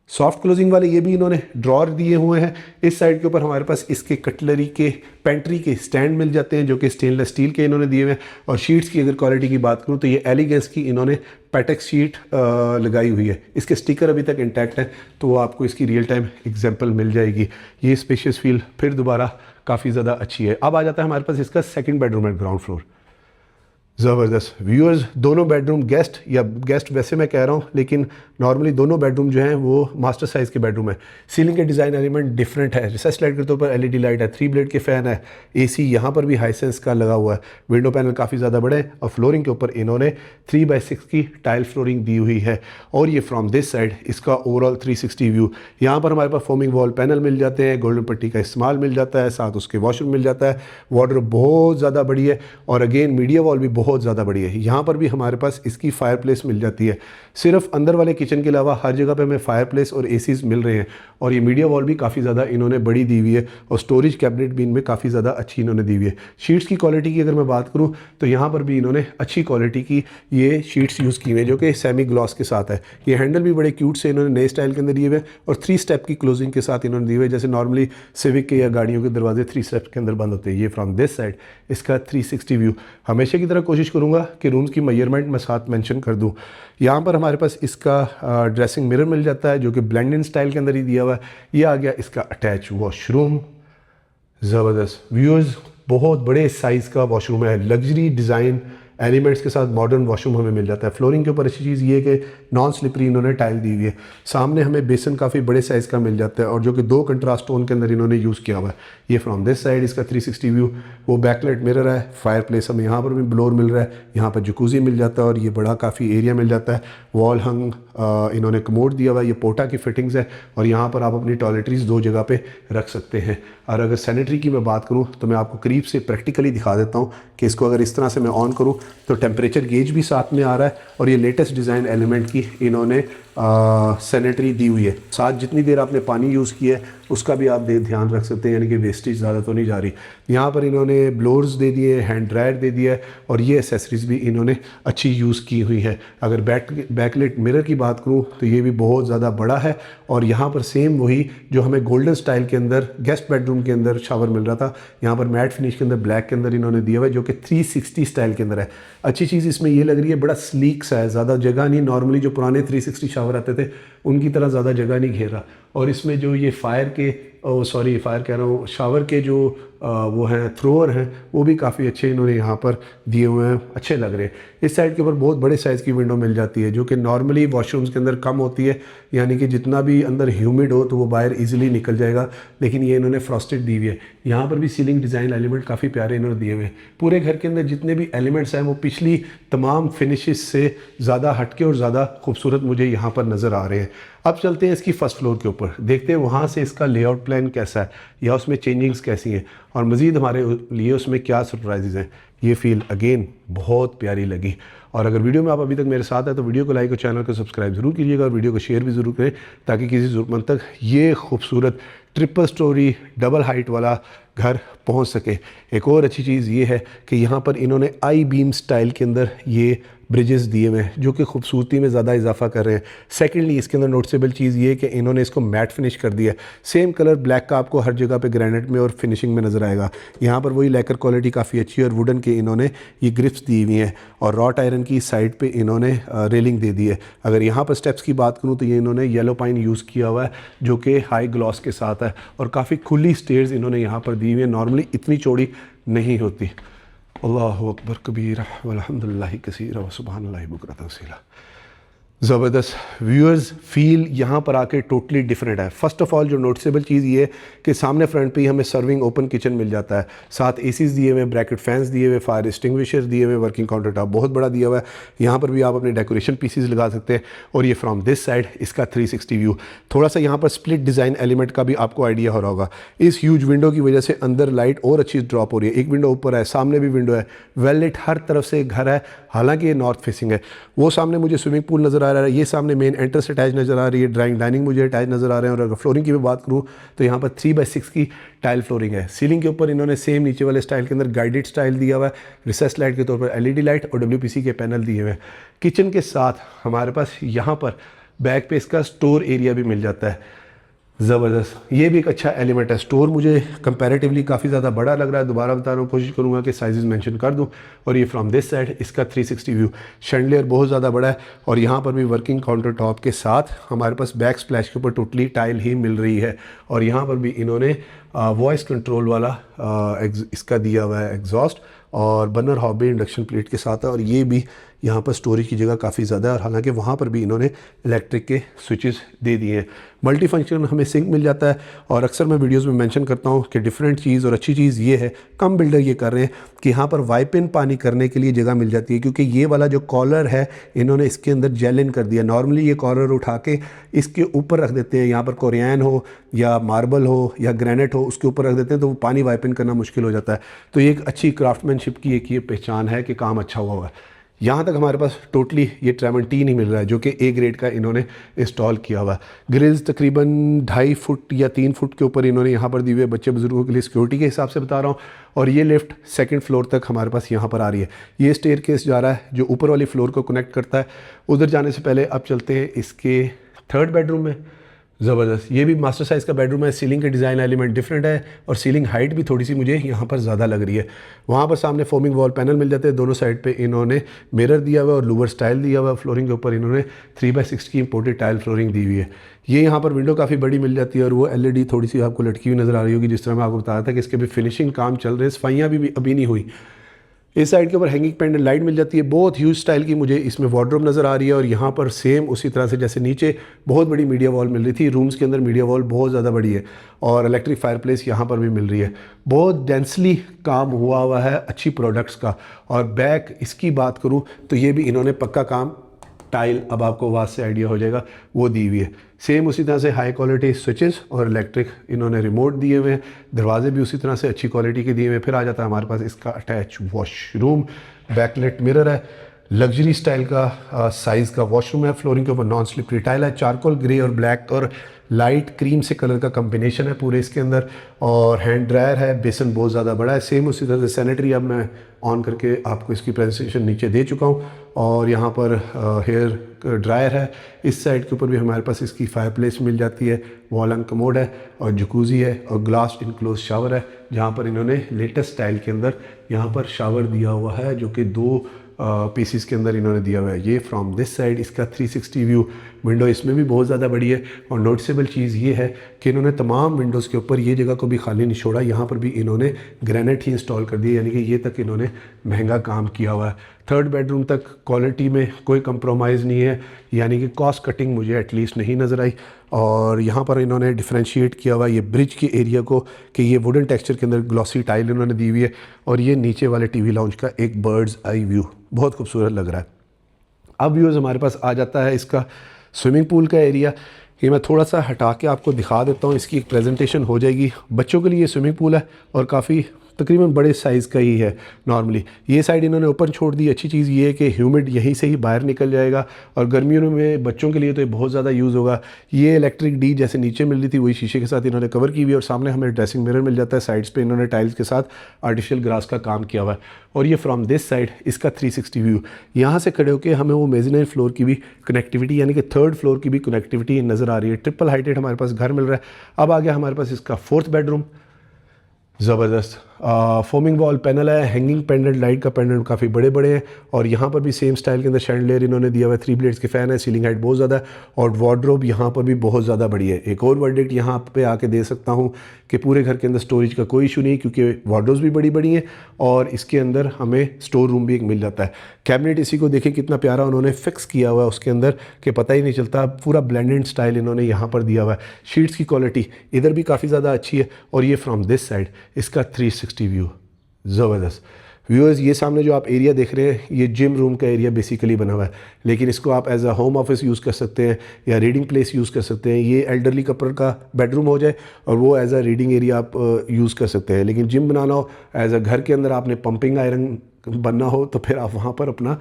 सॉफ्ट क्लोजिंग वाले ये भी इन्होंने ड्रॉर दिए हुए हैं। इस साइड के ऊपर हमारे पास इसके कटलरी के, पेंट्री के स्टैंड मिल जाते हैं जो कि स्टेनलेस स्टील के इन्होंने दिए हुए हैं। और शीट्स की अगर क्वालिटी की बात करूँ तो ये एलिगेंस की इन्होंने पैटेक्स शीट लगाई हुई है। इसके स्टिकर अभी तक इंटैक्ट हैं तो वो आपको इसकी रियल टाइम एग्जाम्पल मिल जाएगी। ये स्पेशियस फील फिर दोबारा काफ़ी ज़्यादा अच्छी है। अब आ जाता है हमारे पास इसका सेकेंड बेडरूम है, ग्राउंड फ्लोर। ज़बरदस्त व्यूअर्स, दोनों बेडरूम गेस्ट वैसे मैं कह रहा हूँ, लेकिन नॉर्मली दोनों बेडरूम जो हैं वो मास्टर साइज़ के बेडरूम है। सीलिंग के डिज़ाइन एलिमेंट डिफरेंट है। रिसेस लाइट के तौर पर LED लाइट है, 3 ब्लेड के फ़ैन है, AC यहाँ पर भी हाईसेंस का लगा हुआ है। विंडो पैनल काफ़ी ज़्यादा बड़े हैं और फ्लोरिंग के ऊपर इन्होंने 3x6 की टाइल फ्लोरिंग दी हुई है। और ये फ्रॉम दिस साइड इसका ओवरऑल 360 व्यू। यहाँ पर हमारे पास फोमिंग वॉल पैनल मिल जाते हैं, गोल्डन पट्टी का इस्तेमाल मिल जाता है, साथ उसके वॉशरूम मिल जाता है। वार्डरोब बहुत ज़्यादा बड़ी है और अगेन मीडिया वॉल भी बहुत ज़्यादा बड़ी है। यहाँ पर भी हमारे पास इसकी फायर प्लेस मिल जाती है। सिर्फ अंदर वाले किचन के अलावा हर जगह पे हमें फायर प्लेस और ACs मिल रहे हैं। और ये मीडिया वॉल भी काफ़ी ज़्यादा इन्होंने बड़ी दी हुई है और स्टोरेज कैबिनेट भी इनमें काफ़ी ज़्यादा अच्छी इन्होंने दी हुई है। शीट्स की क्वालिटी की अगर मैं बात करूँ तो यहाँ पर भी इन्होंने अच्छी क्वालिटी की ये शीट्स यूज़ की हुई हैं जो कि सेमी ग्लॉस के साथ है। ये हैंडल भी बड़े क्यूट से इन्होंने नए स्टाइल के अंदर दिए हुए हैं और 3 स्टेप की क्लोजिंग के साथ इन्होंने दिए हुए, जैसे नॉर्मली सिविक के या गाड़ियों के दरवाजे 3 स्टेप के अंदर बंद होते हैं। ये फ्रॉम दिस साइड इसका 360 व्यू। हमेशा की तरह कोशिश करूँगा कि रूम्स की मेजरमेंट मैं साथ मेंशन कर दूं। यहाँ पर हमारे पास इसका ड्रेसिंग मिरर मिल जाता है जो कि ब्लेंडेड स्टाइल के अंदर ही दिया हुआ है। ये आ गया इसका अटैच वॉशरूम। ज़बरदस्त व्यूअर्स, बहुत बड़े साइज़ का वॉशरूम है, लग्जरी डिज़ाइन एलिमेंट्स के साथ मॉडर्न वॉशरूम हमें मिल जाता है। फ्लोरिंग के ऊपर अच्छी चीज़ ये है कि नॉन स्लिपरी इन्होंने टाइल दी हुई है। सामने हमें बेसन काफ़ी बड़े साइज़ का मिल जाता है और जो कि 2 कंट्रास्ट टोन के अंदर इन्होंने यूज़ किया हुआ है। ये फ्रॉम दिस साइड इसका 360 व्यू। वो बैकलाइट मिरर है, फायर प्लेस हमें यहाँ पर भी ब्लोर मिल रहा है, यहाँ पर जकूज़ी मिल जाता है और ये बड़ा काफ़ी एरिया मिल जाता है। वॉल हंग इन्होंने कमोड दिया हुआ है, ये पोटा की फिटिंग्स है और यहाँ पर आप अपनी टॉयलेटरीज 2 जगह पे रख सकते हैं। और अगर सैनिटरी की मैं बात करूँ तो मैं आपको करीब से प्रैक्टिकली दिखा देता हूँ कि इसको अगर इस तरह से मैं ऑन करूँ तो टेम्परेचर गेज भी साथ में आ रहा है और ये लेटेस्ट डिज़ाइन एलिमेंट की इन्होंने सैनिटरी दी हुई है। साथ जितनी देर आपने पानी यूज़ किया है उसका भी आप ध्यान रख सकते हैं, यानी कि वेस्टेज ज़्यादा तो नहीं जा रही। यहाँ पर इन्होंने ब्लोअर्स दे दिए, हैंड ड्रायर दे दिया है और ये एसेसरीज़ भी इन्होंने अच्छी यूज़ की हुई है। अगर बैकलाइट मिरर की बात करूँ तो ये भी बहुत ज़्यादा बड़ा है और यहाँ पर सेम वही जो हमें गोल्डन स्टाइल के अंदर गेस्ट बेडरूम के अंदर शावर मिल रहा था, यहाँ पर मैट फिनिश के अंदर ब्लैक के अंदर इन्होंने दिया हुआ है जो कि 360 स्टाइल के अंदर है। अच्छी चीज़ इसमें ये लग रही है, बड़ा स्लीक सा है, ज़्यादा जगह नहीं, नॉर्मली जो पुराने 360 शावर आते थे उनकी तरह ज़्यादा जगह नहीं घेर रहा। और इसमें जो ये फायर कह रहा हूँ, शावर के जो वो हैं थ्रोअर हैं वो भी काफ़ी अच्छे इन्होंने यहाँ पर दिए हुए हैं, अच्छे लग रहे हैं। इस साइड के ऊपर बहुत बड़े साइज़ की विंडो मिल जाती है जो कि नॉर्मली वॉशरूम्स के अंदर कम होती है, यानी कि जितना भी अंदर ह्यूमिड हो तो वो बाहर इजीली निकल जाएगा, लेकिन ये इन्होंने फ्रॉस्टेड दी हुई है। यहाँ पर भी सीलिंग डिज़ाइन एलिमेंट काफ़ी प्यारे इन्होंने दिए हुए हैं। पूरे घर के अंदर जितने भी एलिमेंट्स हैं वो पिछली तमाम फिनिशेस से ज़्यादा हटके और ज़्यादा खूबसूरत मुझे यहाँ पर नज़र आ रहे हैं। अब चलते हैं इसकी फर्स्ट फ्लोर के ऊपर, देखते हैं वहाँ से इसका लेआउट प्लान कैसा है या उसमें चेंजिंग्स कैसी हैं और मज़ीद हमारे लिए उसमें क्या सरप्राइजेज़ हैं। ये फील अगेन बहुत प्यारी लगी। और अगर वीडियो में आप अभी तक मेरे साथ हैं तो वीडियो को लाइक और चैनल को सब्सक्राइब ज़रूर कीजिएगा और वीडियो को शेयर भी ज़रूर करें ताकि किसी ज़रूरतमंद तक ये खूबसूरत ट्रिपल स्टोरी डबल हाइट वाला घर पहुंच सके। एक और अच्छी चीज़ ये है कि यहाँ पर इन्होंने आई बीम स्टाइल के अंदर ये ब्रिजेस दिए हुए हैं जो कि खूबसूरती में ज़्यादा इजाफा कर रहे हैं। सेकेंडली इसके अंदर नोटिसेबल चीज़ ये है कि इन्होंने इसको मैट फिनिश कर दिया है। सेम कलर ब्लैक का आपको हर जगह पे ग्रेनाइट में और फिनिशिंग में नज़र आएगा। यहाँ पर वही लेकर क्वालिटी काफ़ी अच्छी है और वुडन के इन्होंने ये ग्रिप्स दी हुई हैं और रॉट आयरन की साइड पे इन्होंने रेलिंग दे दी है। अगर यहाँ पर स्टेप्स की बात करूँ तो ये इन्होंने येलो पाइन यूज़ किया हुआ है जो कि हाई ग्लॉस के साथ है और काफ़ी खुली स्टेयर्स इन्होंने यहाँ पर दी हुई है, नॉर्मली इतनी चौड़ी नहीं होती। अल्लाहु अकबर कबीरा वल्हम्दुलिल्लाहि कसीरा व सुब्हानल्लाहि बुकरतन वसीला। ज़बरदस्त व्यूअर्स, फील यहाँ पर आके टोटली डिफरेंट है। फ़र्स्ट ऑफ़ ऑल जो नोटिसेबल चीज़ ये है कि सामने फ्रंट पे ही हमें सर्विंग ओपन किचन मिल जाता है, साथ एसीज दिए हुए, ब्रैकेट फैंस दिए हुए, फायर एक्सटिंग्विशर दिए हुए, वर्किंग काउंटर टॉप बहुत बड़ा दिया हुआ है। यहाँ पर भी आप अपने डेकोरेशन पीसीज लगा सकते हैं। और ये फ्रॉम दिस साइड इसका 360 व्यू। थोड़ा सा यहाँ पर स्प्लिट डिज़ाइन एलिमेंट का भी आपको आइडिया हो रहा होगा। इस ह्यूज विंडो की वजह से अंदर लाइट और अच्छी ड्रॉप हो रही है। एक विंडो ऊपर है, सामने भी विंडो है, वेल लिट हर तरफ से घर है। हालांकि ये नॉर्थ फेसिंग है। वो सामने मुझे स्विमिंग पूल नज़र आ रहा है, ये सामने मेन एंट्रेंस अटैच नज़र आ रही है, डाइनिंग मुझे अटैच नज़र आ रहे हैं। और अगर फ्लोरिंग की भी बात करूँ तो यहाँ पर 3/6 की टाइल फ्लोरिंग है। सीलिंग के ऊपर इन्होंने सेम नीचे वाले स्टाइल के अंदर गाइडेड स्टाइल दिया हुआ है, रिसेस लाइट के तौर पर एलईडी लाइट और WPC के पैनल दिए हुए हैं। किचन के साथ हमारे पास यहाँ पर बैक पे इसका स्टोर एरिया भी मिल जाता है। ज़बरदस्त, ये भी एक अच्छा एलिमेंट है। स्टोर मुझे कंपैरेटिवली काफ़ी ज़्यादा बड़ा लग रहा है। दोबारा बता रहा हूँ, कोशिश करूँगा कि साइजेस मेंशन कर दूँ। और ये फ्रॉम दिस साइड इसका 360 व्यू। शैंडलियर बहुत ज़्यादा बड़ा है और यहाँ पर भी वर्किंग काउंटर टॉप के साथ हमारे पास बैक स्प्लैश के ऊपर टोटली टाइल ही मिल रही है। और यहाँ पर भी इन्होंने वॉइस कंट्रोल वाला इसका दिया हुआ है एग्जॉस्ट और बर्नर हॉब भी इंडक्शन प्लेट के साथ है। और ये भी यहाँ पर स्टोरेज की जगह काफ़ी ज़्यादा है और हालांकि वहाँ पर भी इन्होंने इलेक्ट्रिक के स्विचेस दे दिए हैं। मल्टी फंक्शन हमें सिंक मिल जाता है। और अक्सर मैं वीडियोस में मेंशन करता हूँ कि डिफरेंट चीज़ और अच्छी चीज़ ये है, कम बिल्डर ये कर रहे हैं कि यहाँ पर वाइप इन पानी करने के लिए जगह मिल जाती है, क्योंकि ये वाला जो कॉलर है इन्होंने इसके अंदर जेल इन कर दिया। नॉर्मली ये कॉलर उठा के इसके ऊपर रख देते हैं, यहाँ पर कोरियन हो या मार्बल हो या ग्रेनाइट हो उसके ऊपर रख देते हैं तो वो पानी वाइप इन करना मुश्किल हो जाता है। तो ये एक अच्छी क्राफ्टमैनशिप की एक ये पहचान है कि काम अच्छा हुआ है। यहाँ तक हमारे पास टोटली ये ट्रेमेंटीन ही मिल रहा है जो कि A ग्रेड का इन्होंने इंस्टॉल किया हुआ है। ग्रिल्स तकरीबन 2.5 फुट या 3 फुट के ऊपर इन्होंने यहाँ पर दी हुई है, बच्चे बुजुर्गों के लिए सिक्योरिटी के हिसाब से बता रहा हूँ। और ये लिफ्ट सेकंड फ्लोर तक हमारे पास यहाँ पर आ रही है। ये स्टेयर केस जा रहा है जो ऊपर वाली फ्लोर को कनेक्ट करता है। उधर जाने से पहले अब चलते हैं इसके थर्ड बेडरूम में। ज़बरदस्त, ये भी मास्टर साइज़ का बेडरूम है। सीलिंग के डिज़ाइन एलिमेंट डिफरेंट है और सीलिंग हाइट भी थोड़ी सी मुझे यहाँ पर ज़्यादा लग रही है। वहाँ पर सामने फोमिंग वॉल पैनल मिल जाते हैं, दोनों साइड पे इन्होंने मिरर दिया हुआ है और लूवर स्टाइल दिया हुआ है। फ्लोरिंग के ऊपर इन्होंने 3/6 की इंपोर्टेड टाइल फ्लोरिंग दी हुई है। ये यहाँ पर विंडो काफ़ी बड़ी मिल जाती है और वो LED थोड़ी सी आपको लटकी हुई नज़र आ रही होगी। जिस तरह मैं आपको बताया था कि इसके भी फिनिशिंग काम चल रहे हैं, सफाइयाँ भी अभी नहीं हुई। इस साइड के ऊपर हैंगिंग पेंडेंट लाइट मिल जाती है, बहुत ह्यूज स्टाइल की मुझे इसमें वार्डरोब नज़र आ रही है। और यहाँ पर सेम उसी तरह से जैसे नीचे बहुत बड़ी मीडिया वॉल मिल रही थी, रूम्स के अंदर मीडिया वॉल बहुत ज़्यादा बड़ी है और इलेक्ट्रिक फायरप्लेस यहाँ पर भी मिल रही है। बहुत डेंसली काम हुआ है अच्छी प्रोडक्ट्स का। और बैक इसकी बात करूँ तो ये भी इन्होंने पक्का काम टाइल, अब आपको आवाज़ से आइडिया हो जाएगा, वो दी हुई है। सेम उसी तरह से हाई क्वालिटी स्विचेस और इलेक्ट्रिक इन्होंने रिमोट दिए हुए हैं। दरवाजे भी उसी तरह से अच्छी क्वालिटी के दिए हुए हैं। फिर आ जाता है हमारे पास इसका अटैच वॉशरूम, बैकलेट मिरर है, लग्जरी स्टाइल का साइज़ का वॉशरूम है। फ्लोरिंग के ऊपर नॉन स्लिपरी टाइल है, चारकोल ग्रे और ब्लैक और लाइट क्रीम से कलर का कम्बिनेशन है पूरे इसके अंदर। और हैंड ड्रायर है, बेसन बहुत ज़्यादा बड़ा है। सेम उसी तरह से सैनिटरी अब मैं ऑन करके आपको इसकी प्रेजेंटेशन नीचे दे चुका हूँ। और यहाँ पर हेयर ड्रायर है। इस साइड के ऊपर भी हमारे पास इसकी फायरप्लेस मिल जाती है, वॉल एंड कमोड है और जकूज़ी है और ग्लास इनक्लोज शावर है, जहाँ पर इन्होंने लेटेस्ट स्टाइल के अंदर यहाँ पर शावर दिया हुआ है जो कि 2 पीसीस के अंदर इन्होंने दिया हुआ है। ये फ्रॉम दिस साइड इसका 360 व्यू। विंडो इसमें भी बहुत ज़्यादा बड़ी है और नोटिसेबल चीज़ ये है कि इन्होंने तमाम विंडोज़ के ऊपर ये जगह को भी खाली नहीं छोड़ा, यहाँ पर भी इन्होंने ग्रेनाइट ही इंस्टॉल कर दिया, यानी कि ये तक इन्होंने महंगा काम किया हुआ है। थर्ड बेडरूम तक क्वालिटी में कोई कंप्रोमाइज़ नहीं है, यानी कि कॉस्ट कटिंग मुझे एटलीस्ट नहीं नज़र आई। और यहाँ पर इन्होंने डिफ्रेंशिएट किया हुआ ये ब्रिज के एरिया को कि ये वुडन टेक्सचर के अंदर ग्लॉसी टाइल इन्होंने दी हुई है। और ये नीचे वाले टीवी लाउंज का एक बर्ड्स आई व्यू बहुत खूबसूरत लग रहा है। अब व्यूज़ हमारे पास आ जाता है इसका स्विमिंग पूल का एरिया। ये मैं थोड़ा सा हटा के आपको दिखा देता हूँ, इसकी एक प्रेजेंटेशन हो जाएगी। बच्चों के लिए स्विमिंग पूल है और काफ़ी तकरीबन बड़े साइज़ का ही है नॉर्मली। ये साइड इन्होंने ओपन छोड़ दी। अच्छी चीज़ ये है कि ह्यूमिड यहीं से ही बाहर निकल जाएगा और गर्मियों में बच्चों के लिए तो ये बहुत ज़्यादा यूज़ होगा। ये इलेक्ट्रिक डी जैसे नीचे मिल रही थी वही शीशे के साथ इन्होंने कवर की हुई है और सामने हमें ड्रेसिंग मिरर मिल जाता है। साइड्स पे इन्होंने टाइल्स के साथ आर्टिफिशियल ग्रास का काम किया हुआ है। और ये फ्रॉम दिस साइड इसका 360 व्यू, यहाँ से खड़े होकर हमें वो मेज़नाइन फ्लोर की भी कनेक्टिविटी यानी कि थर्ड फ्लोर की भी कनेक्टिविटी नज़र आ रही है। ट्रिपल हाइटेड हमारे पास घर मिल रहा है। अब आ गया हमारे पास इसका 4th बेडरूम। ज़बरदस्त फोमिंग वॉल पैनल है, हैंगिंग पेंडेंट, लाइट का पेंडेंट काफ़ी बड़े बड़े हैं और यहाँ पर भी सेम स्टाइल के अंदर शैंडलियर इन्होंने दिया हुआ है। 3 ब्लेड्स के फ़ैन है, सीलिंग हाइट बहुत ज़्यादा है और वार्डरोब यहाँ पर भी बहुत ज़्यादा बड़ी है। एक और वर्डिक्ट यहाँ पे आके दे सकता हूँ कि पूरे घर के अंदर स्टोरेज का कोई इशू नहीं, क्योंकि वार्डरोब्स भी बड़ी बड़ी हैं और इसके अंदर हमें स्टोर रूम भी एक मिल जाता है। कैबिनेट इसी को देखिए कितना प्यारा उन्होंने फिक्स किया हुआ है उसके अंदर कि पता ही नहीं चलता, पूरा ब्लेंडेड स्टाइल इन्होंने यहाँ पर दिया हुआ है। शीट्स की क्वालिटी इधर भी काफ़ी ज़्यादा अच्छी है और ये फ्रॉम दिस साइड इसका 360 व्यू। ज़बरदस्त व्यूअर्स, ये सामने जो आप एरिया देख रहे हैं ये जिम रूम का एरिया बेसिकली बना हुआ है, लेकिन इसको आप as a home office use कर सकते हैं या रीडिंग प्लेस यूज़ कर सकते हैं। ये एल्डरली कपल का बेडरूम हो जाए और वो एज अ रीडिंग एरिया आप यूज़ कर सकते हैं। लेकिन जिम बनाना हो एज अ घर के अंदर आपने पंपिंग आयरन बनना हो तो फिर आप वहाँ पर अपना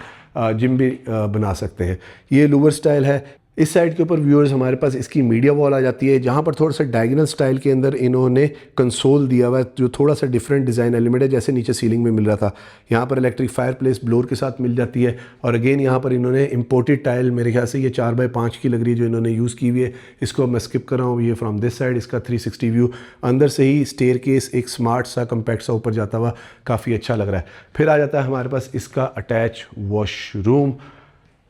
जिम भी बना सकते हैं। ये लूवर स्टाइल है। इस साइड के ऊपर व्यूअर्स हमारे पास इसकी मीडिया वॉल आ जाती है, जहाँ पर थोड़ा सा डायगोनल स्टाइल के अंदर इन्होंने कंसोल दिया हुआ है जो थोड़ा सा डिफरेंट डिज़ाइन एलिमेंट है, जैसे नीचे सीलिंग में मिल रहा था। यहाँ पर इलेक्ट्रिक फायर प्लेस ब्लोर के साथ मिल जाती है और अगेन यहाँ पर इन्होंने इंपोर्टेड टाइल, मेरे ख्याल से ये 4x5 की लग रही है जो इन्होंने यूज़ की हुई है। इसको मैं स्किप कर रहा हूँ। ये फ्रॉम दिस साइड इसका 360 व्यू। अंदर से ही स्टेयरकेस एक स्मार्ट सा कम्पैक्ट सा ऊपर जाता हुआ काफ़ी अच्छा लग रहा है। फिर आ जाता है हमारे पास इसका अटैच वॉशरूम।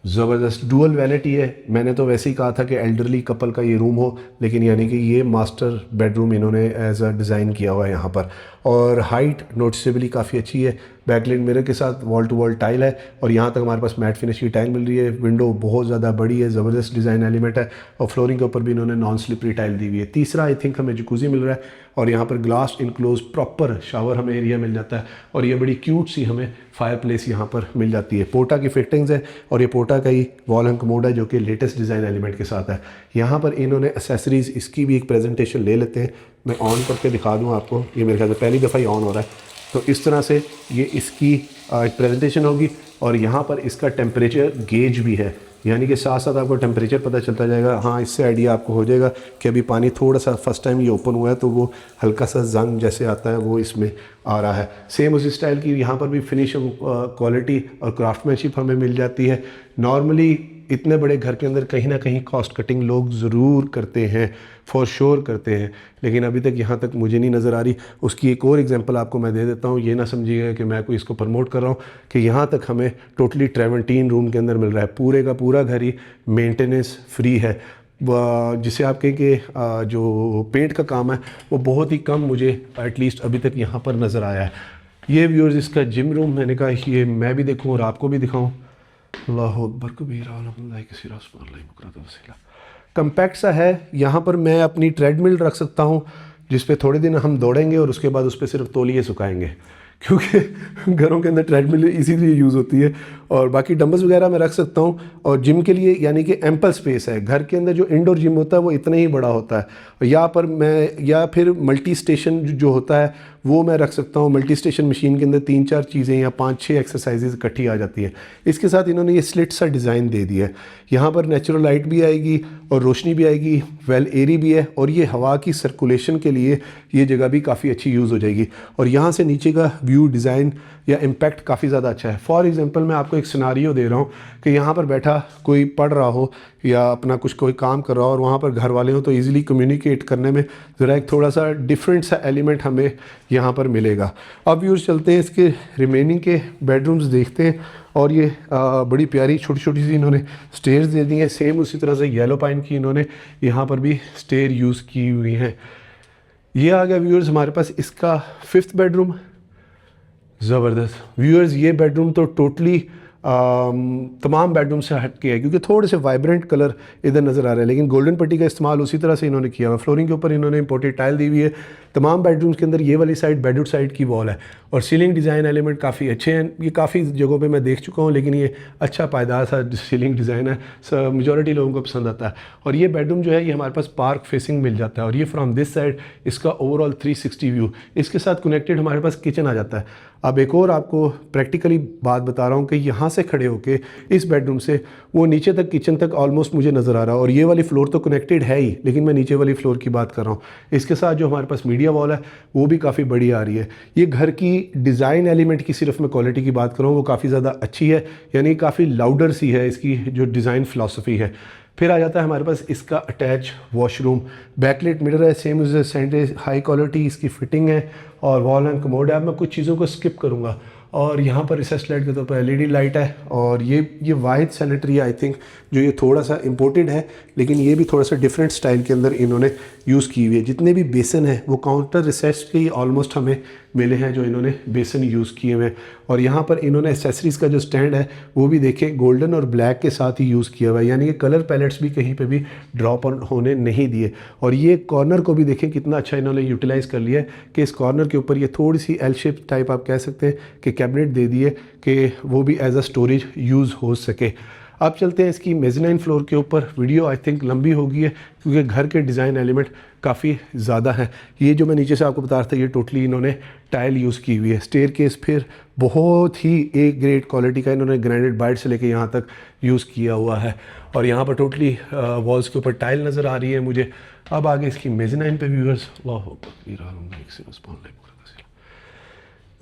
ज़बरदस्त डुअल वैनिटी है। मैंने तो वैसे ही कहा था कि एल्डरली कपल का ये रूम हो, लेकिन यानी कि ये मास्टर बेडरूम इन्होंने एज अ डिज़ाइन किया हुआ है यहाँ पर। और हाइट नोटिसेबली काफ़ी अच्छी है। बैकलाइट मिरर के साथ वॉल टू वॉल टाइल है और यहाँ तक हमारे पास मैट फिनिश की टाइल मिल रही है। विंडो बहुत ज़्यादा बड़ी है, ज़बरदस्त डिज़ाइन एलिमेंट है और फ्लोरिंग के ऊपर भी इन्होंने नॉन स्लिपरी टाइल दी हुई है। तीसरा आई थिंक हमें जकूज़ी मिल रहा है और यहाँ पर ग्लास इनक्लोज प्रॉपर शावर हमें एरिया मिल जाता है और ये बड़ी क्यूट सी हमें फायर प्लेस यहाँ पर मिल जाती है। पोटा की फिटिंग्स है और ये पोटा का ही वॉल हंग कमोड है जो कि लेटेस्ट डिज़ाइन एलिमेंट के साथ है। यहाँ पर इन्होंने एसेसरीज़ इसकी भी एक प्रेजेंटेशन ले लेते हैं, मैं ऑन करके दिखा दूँ आपको। ये मेरे ख्याल से पहली दफ़ा ही ऑन हो रहा है। तो इस तरह से ये इसकी एक प्रेजेंटेशन होगी और यहाँ पर इसका टेम्परेचर गेज भी है, यानी कि साथ साथ आपको टेम्परेचर पता चलता जाएगा। हाँ, इससे आइडिया आपको हो जाएगा कि अभी पानी थोड़ा सा फर्स्ट टाइम ये ओपन हुआ है तो वो हल्का सा जंग जैसे आता है वो इसमें आ रहा है। सेम उसी स्टाइल की यहाँ पर भी फिनिशिंग क्वालिटी और क्राफ्टमैनशिप हमें मिल जाती है। नॉर्मली इतने बड़े घर के अंदर कहीं ना कहीं कॉस्ट कटिंग लोग ज़रूर करते हैं, फॉर श्योर करते हैं, लेकिन अभी तक यहाँ तक मुझे नहीं नज़र आ रही। उसकी एक और एग्जांपल आपको मैं दे देता हूँ। ये ना समझिएगा कि मैं कोई इसको प्रमोट कर रहा हूँ कि यहाँ तक हमें टोटली ट्रेवेंटीन रूम के अंदर मिल रहा है। पूरे का पूरा घर ही मेंटेनेंस फ्री है, जिसे आप कहें कि जो पेंट का काम है वो बहुत ही कम मुझे एटलीस्ट अभी तक यहाँ पर नज़र आया है। ये व्यूअर्स इसका जिम रूम, मैंने कहा ये मैं भी देखूँ और आपको भी दिखाऊँ। अल्लाह अकबर कबीरा। कम्पैक्ट सा है। यहाँ पर मैं अपनी ट्रेडमिल रख सकता हूँ जिस पे थोड़े दिन हम दौड़ेंगे और उसके बाद उस पर सिर्फ तौलिए सुखाएंगे, क्योंकि घरों के अंदर ट्रेडमिल इसीलिए यूज़ होती है। और बाकी डंबल्स वगैरह मैं रख सकता हूँ। और जिम के लिए यानी कि एम्पल स्पेस है। घर के अंदर जो इंडोर जिम होता है वो इतना ही बड़ा होता है। यहाँ पर मैं या फिर मल्टी स्टेशन जो होता है वो मैं रख सकता हूँ। मल्टी स्टेशन मशीन के अंदर 3-4 चीज़ें या 5-6 एक्सरसाइजेज इकट्ठी आ जाती हैं। इसके साथ इन्होंने ये स्लिट सा डिज़ाइन दे दिया है। यहाँ पर नेचुरल लाइट भी आएगी और रोशनी भी आएगी, वेल एरी भी है और ये हवा की सर्कुलेशन के लिए ये जगह भी काफ़ी अच्छी यूज़ हो जाएगी। और यहाँ से नीचे का व्यू डिज़ाइन या इम्पैक्ट काफ़ी ज़्यादा अच्छा है। फॉर एग्जांपल मैं आपको एक सिनारियो दे रहा हूँ कि यहाँ पर बैठा कोई पढ़ रहा हो या अपना कुछ कोई काम कर रहा हो और वहाँ पर घर वाले हो तो इजीली कम्युनिकेट करने में ज़रा एक थोड़ा सा डिफरेंट सा एलिमेंट हमें यहाँ पर मिलेगा। अब व्यूअर्स चलते हैं इसके रिमेनिंग के बेडरूम्स देखते हैं। और ये बड़ी प्यारी छोटी छोटी सी इन्होंने स्टेयर्स दे दी हैं। सेम उसी तरह से येलो पाइन की इन्होंने यहाँ पर भी स्टेयर यूज़ की हुई हैं। ये आ गया व्यूअर्स हमारे पास इसका 5th बेडरूम। ज़बरदस्त व्यूअर्स, ये बेडरूम तो टोटली तमाम बेडरूम से हट के है, क्योंकि थोड़े से वाइब्रेंट कलर इधर नज़र आ रहे हैं, लेकिन गोल्डन पट्टी का इस्तेमाल उसी तरह से इन्होंने किया हुआ। फ्लोरिंग के ऊपर इन्होंने इंपोर्टेड टाइल दी हुई है। तमाम बेडरूम्स के अंदर ये वाली साइड बेडरूम साइड की वॉल है, और सीलिंग डिज़ाइन एलिमेंट काफ़ी अच्छे हैं। ये काफ़ी जगहों पे मैं देख चुका हूँ, लेकिन ये अच्छा पायदार सा सीलिंग डिज़ाइन है, मेजॉरिटी लोगों को पसंद आता है। और ये बेडरूम जो है ये हमारे पास पार्क फेसिंग मिल जाता है, और ये फ्रॉम दिस साइड इसका ओवरऑल 360 व्यू, इसके साथ कनेक्टेड हमारे पास किचन आ जाता है। अब एक और आपको प्रैक्टिकली बात बता रहा हूँ कि यहाँ से खड़े होके इस बेडरूम से वो नीचे तक किचन तक ऑलमोस्ट मुझे नज़र आ रहा है, और ये वाली फ्लोर तो कनेक्टेड है ही, लेकिन मैं नीचे वाली फ्लोर की बात कर रहा हूँ। इसके साथ जो हमारे पास मीडिया वॉल है वो भी काफ़ी बड़ी आ रही है। ये घर की डिज़ाइन एलिमेंट की सिर्फ मैं क्वालिटी की बात कर रहा हूँ, वो काफ़ी ज़्यादा अच्छी है, यानी काफ़ी लाउडर सी है इसकी जो डिज़ाइन फ़िलासफ़ी है। फिर आ जाता है हमारे पास इसका अटैच वॉशरूम, बैकलाइट मिरर है, सेम यूज सेंट, हाई क्वालिटी इसकी फिटिंग है, और वॉल एंड कमोड है। अब मैं कुछ चीज़ों को स्किप करूँगा, और यहाँ पर रिसेस लाइट के तौर पर एलईडी लाइट है, और ये वाइट सैनिटरी आई थिंक जो ये थोड़ा सा इम्पोर्टेड है, लेकिन ये भी थोड़ा सा डिफरेंट स्टाइल के अंदर इन्होंने यूज़ की हुई है। जितने भी बेसन है वो काउंटर रिसेस के ही ऑलमोस्ट हमें मिले हैं जो इन्होंने बेसन यूज़ किए हुए हैं। और यहाँ पर इन्होंने एसेसरीज़ का जो स्टैंड है वो भी देखें गोल्डन और ब्लैक के साथ ही यूज़ किया हुआ है, यानी कि कलर पैलेट्स भी कहीं पे भी ड्रॉप होने नहीं दिए। और ये कॉर्नर को भी देखें कितना अच्छा इन्होंने यूटिलाइज़ कर लिया है कि इस कॉर्नर के ऊपर ये थोड़ी सी एल शेप टाइप आप कह सकते हैं कि कैबिनेट दे दिए कि वो भी एज अ स्टोरेज यूज़ हो सके। अब चलते हैं इसकी मेज़नाइन फ्लोर के ऊपर। वीडियो आई थिंक लंबी हो गई है क्योंकि घर के डिज़ाइन एलिमेंट काफ़ी ज़्यादा हैं। ये जो मैं नीचे से आपको बता रहा था ये टोटली इन्होंने टाइल यूज़ की हुई है। स्टेयर केस फिर बहुत ही एक ग्रेट क्वालिटी का इन्होंने ग्रेनाइट बाइट से लेके यहाँ तक यूज़ किया हुआ है, और यहाँ पर टोटली वॉल्स के ऊपर टाइल नज़र आ रही है मुझे। अब आगे इसकी मेज़नाइन पे व्यूअर्स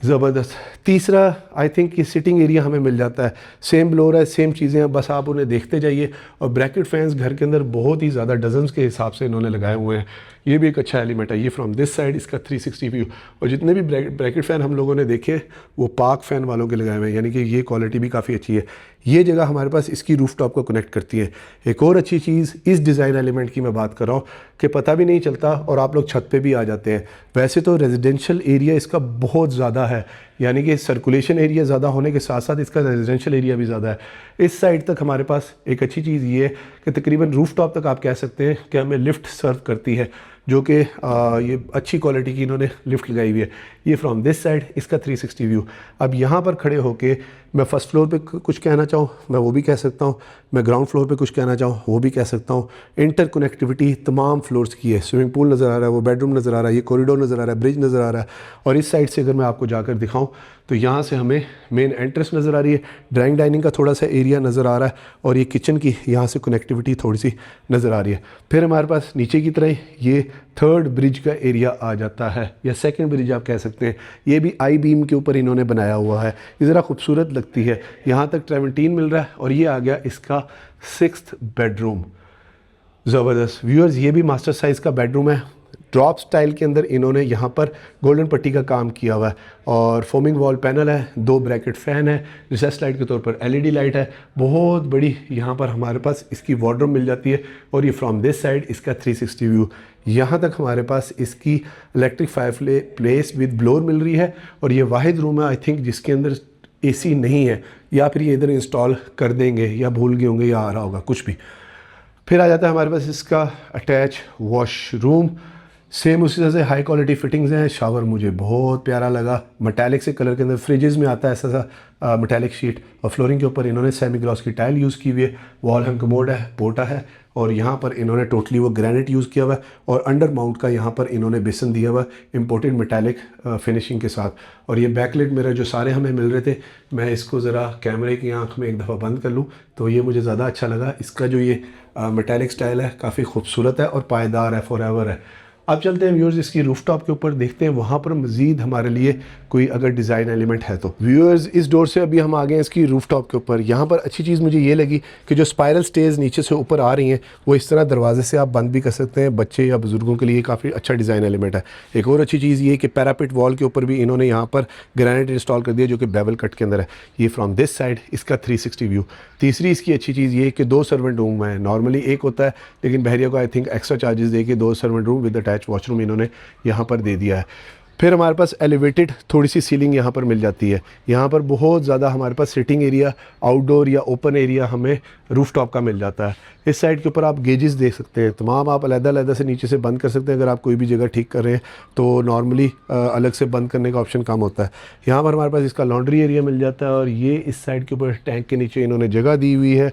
ज़बरदस्त। तीसरा आई थिंक कि सिटिंग एरिया हमें मिल जाता है, सेम फ्लोर है, सेम चीज़ें हैं, बस आप उन्हें देखते जाइए। और ब्रैकेट फैंस घर के अंदर बहुत ही ज़्यादा डजन्स के हिसाब से इन्होंने लगाए हुए हैं, ये भी एक अच्छा एलिमेंट है। ये फ्रॉम दिस साइड इसका 360 व्यू, और जितने भी ब्रैकेट फ़ैन हम लोगों ने देखे वो पार्क फ़ैन वालों के लगाए हुए हैं, यानी कि ये क्वालिटी भी काफ़ी अच्छी है। ये जगह हमारे पास इसकी रूफ टॉप को कनेक्ट करती है। एक और अच्छी चीज़ इस डिज़ाइन एलिमेंट की मैं बात कर रहा हूँ कि पता भी नहीं चलता और आप लोग छत पे भी आ जाते हैं। वैसे तो रेजिडेंशियल एरिया इसका बहुत ज़्यादा है, यानी कि सर्कुलेशन एरिया ज़्यादा होने के साथ साथ इसका रेजिडेंशियल एरिया भी ज़्यादा है। इस साइड तक हमारे पास एक अच्छी चीज़ ये है कि तकरीबन रूफ टॉप तक आप कह सकते हैं कि हमें लिफ्ट सर्व करती है, जो कि ये अच्छी क्वालिटी की इन्होंने लिफ्ट लगाई हुई है। ये फ्रॉम दिस साइड इसका 360 व्यू। अब यहाँ पर खड़े होके मैं फर्स्ट फ्लोर पे कुछ कहना चाहूँ मैं वो भी कह सकता हूँ, मैं ग्राउंड फ्लोर पे कुछ कहना चाहूँ वो भी कह सकता हूँ। इंटर कनेक्टिविटी तमाम फ्लोर्स की है। स्विमिंग पूल नज़र आ रहा है, वो बेडरूम नज़र आ रहा है, ये कॉरिडोर नज़र आ रहा है, ब्रिज नज़र आ रहा है। और इस साइड से अगर मैं आपको जाकर दिखाऊँ तो यहाँ से हमें मेन एंट्रेंस नज़र आ रही है, ड्राइंग डाइनिंग का थोड़ा सा एरिया नज़र आ रहा है, और ये किचन की यहाँ से कनेक्टिविटी थोड़ी सी नज़र आ रही है। फिर हमारे पास नीचे की तरह ये थर्ड ब्रिज का एरिया आ जाता है, या सेकंड ब्रिज आप कह सकते हैं। ये भी आई बीम के ऊपर इन्होंने बनाया हुआ है, ये ज़रा खूबसूरत लगती है। यहाँ तक ट्रेवंटीन मिल रहा है, और ये आ गया इसका 6th बेडरूम। ज़बरदस्त व्यूअर्स, ये भी मास्टर साइज़ का बेडरूम है। ड्रॉप स्टाइल के अंदर इन्होंने यहाँ पर गोल्डन पट्टी का काम किया हुआ है, और फोमिंग वॉल पैनल है, 2 ब्रैकेट फ़ैन है, रिसेस लाइट के तौर पर एलईडी लाइट है, बहुत बड़ी यहाँ पर हमारे पास इसकी वार्डरोब मिल जाती है। और ये फ्रॉम दिस साइड इसका 360 व्यू। यहाँ तक हमारे पास इसकी electric fireplace with blower मिल रही है, और ये वाहिद रूम है आई थिंक जिसके अंदर एसी नहीं है, या फिर ये इधर इंस्टॉल कर देंगे या भूल गए होंगे या आ रहा होगा कुछ भी। फिर आ जाता है हमारे पास इसका अटैच वॉशरूम, सेम उसी तरह से हाई क्वालिटी फिटिंग्स हैं। शावर मुझे बहुत प्यारा लगा, मेटालिक से कलर के अंदर, फ्रिजेस में आता है ऐसा सा मेटालिक शीट, और फ्लोरिंग के ऊपर इन्होंने सेमी ग्लॉस की टाइल यूज़ की हुई है। वॉल हैंग कमोड है, पोटा है, और यहाँ पर इन्होंने टोटली वो ग्रेनाइट यूज़ किया हुआ है, और अंडर माउंट का यहाँ पर इन्होंने बेसन दिया हुआ है इम्पोर्टेड मेटालिक फिनिशिंग के साथ। और ये बैकलाइट मिरर जो सारे हमें मिल रहे थे, मैं इसको ज़रा कैमरे की आंख में एक दफ़ा बंद कर लूँ तो ये मुझे ज़्यादा अच्छा लगा। इसका जो ये मेटालिक स्टाइल है काफ़ी खूबसूरत है और पायदार है, फॉरएवर है। अब चलते हैं व्यूअर्स इसकी रूफटॉप के ऊपर, देखते हैं वहाँ पर मज़ीद हमारे लिए कोई अगर डिज़ाइन एलिमेंट है तो। व्यूअर्स इस डोर से अभी हम आ गए हैं इसकी रूफटॉप के ऊपर। यहाँ पर अच्छी चीज़ मुझे ये लगी कि जो स्पाइरल स्टेज नीचे से ऊपर आ रही हैं वो इस तरह दरवाजे से आप बंद भी कर सकते हैं। बच्चे या बुज़ुर्गों के लिए काफ़ी अच्छा डिज़ाइन एलिमेंट है। एक और अच्छी चीज़ ये कि पैरापिट वॉल के ऊपर भी इन्होंने यहाँ पर ग्रेनाइट इंस्टॉल कर दिया जो कि बेवल कट के अंदर है। ये फ्रॉम दिस साइड इसका 360 व्यू। तीसरी इसकी अच्छी चीज़ ये कि 2 सर्वेंट रूम है, नॉर्मली एक होता है लेकिन बहरिया को आई थिंक एक्स्ट्रा चार्जेस दे के 2 servant room with attach washroom इन्होंने यहाँ पर दे दिया है। फिर हमारे पास एलिवेटेड थोड़ी सी सीलिंग यहाँ पर मिल जाती है। यहाँ पर बहुत ज़्यादा हमारे पास सिटिंग एरिया, आउटडोर या ओपन एरिया हमें रूफटॉप का मिल जाता है। इस साइड के ऊपर आप गेजेस देख सकते हैं, तमाम आप अलग-अलग से नीचे से बंद कर सकते हैं। अगर आप कोई भी जगह ठीक कर रहे हैं तो नॉर्मली अलग से बंद करने का ऑप्शन कम होता है। यहाँ पर हमारे पास इसका लॉन्ड्री एरिया मिल जाता है और ये इस साइड के ऊपर टैंक के नीचे इन्होंने जगह दी हुई है।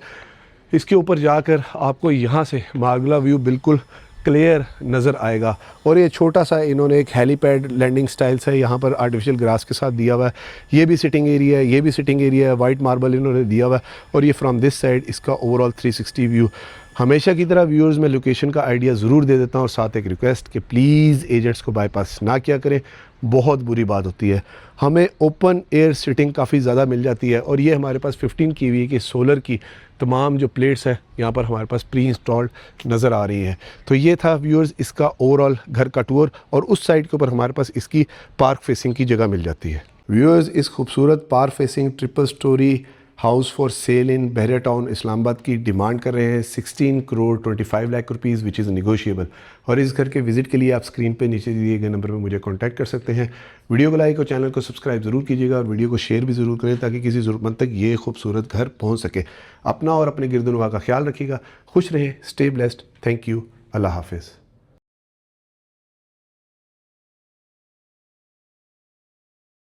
इसके ऊपर जाकर आपको यहाँ से मार्गला व्यू बिल्कुल क्लियर नज़र आएगा। और ये छोटा सा इन्होंने एक हेलीपैड लैंडिंग स्टाइल से यहाँ पर आर्टिफिशियल ग्रास के साथ दिया हुआ है। ये भी सिटिंग एरिया है, ये भी सिटिंग एरिया है, वाइट मार्बल इन्होंने दिया हुआ है। और ये फ्रॉम दिस साइड इसका ओवरऑल 360 व्यू। हमेशा की तरह व्यूअर्स में लोकेशन का आइडिया ज़रूर दे देता हूँ और साथ एक रिक्वेस्ट कि प्लीज़ एजेंट्स को बाईपास ना किया करें, बहुत बुरी बात होती है। हमें ओपन एयर सिटिंग काफ़ी ज़्यादा मिल जाती है। और ये हमारे पास 15 kVA की सोलर की तमाम जो प्लेट्स हैं यहाँ पर हमारे पास प्री इंस्टॉल्ड नज़र आ रही हैं। तो ये था व्यूअर्स इसका ओवरऑल घर का टूर। और उस साइड के ऊपर हमारे पास इसकी पार्क फेसिंग की जगह मिल जाती है। व्यूअर्स इस खूबसूरत park facing triple storey house for sale in Bahria town Islamabad की डिमांड कर रहे हैं 16 crore 25 lakh rupees, which is negotiable. और इस घर के विज़िट के लिए आप स्क्रीन पे नीचे दिए गए नंबर पर मुझे कांटेक्ट कर सकते हैं। वीडियो को लाइक और चैनल को सब्सक्राइब ज़रूर कीजिएगा और वीडियो को शेयर भी ज़रूर करें ताकि किसी ज़रूरतमंद तक ये खूबसूरत घर पहुँच सके। अपना और अपने गिरदुनवा का ख्याल रखिएगा। खुश रहें, स्टे ब्लेस्ड। Thank you. अल्लाह हाफिज़।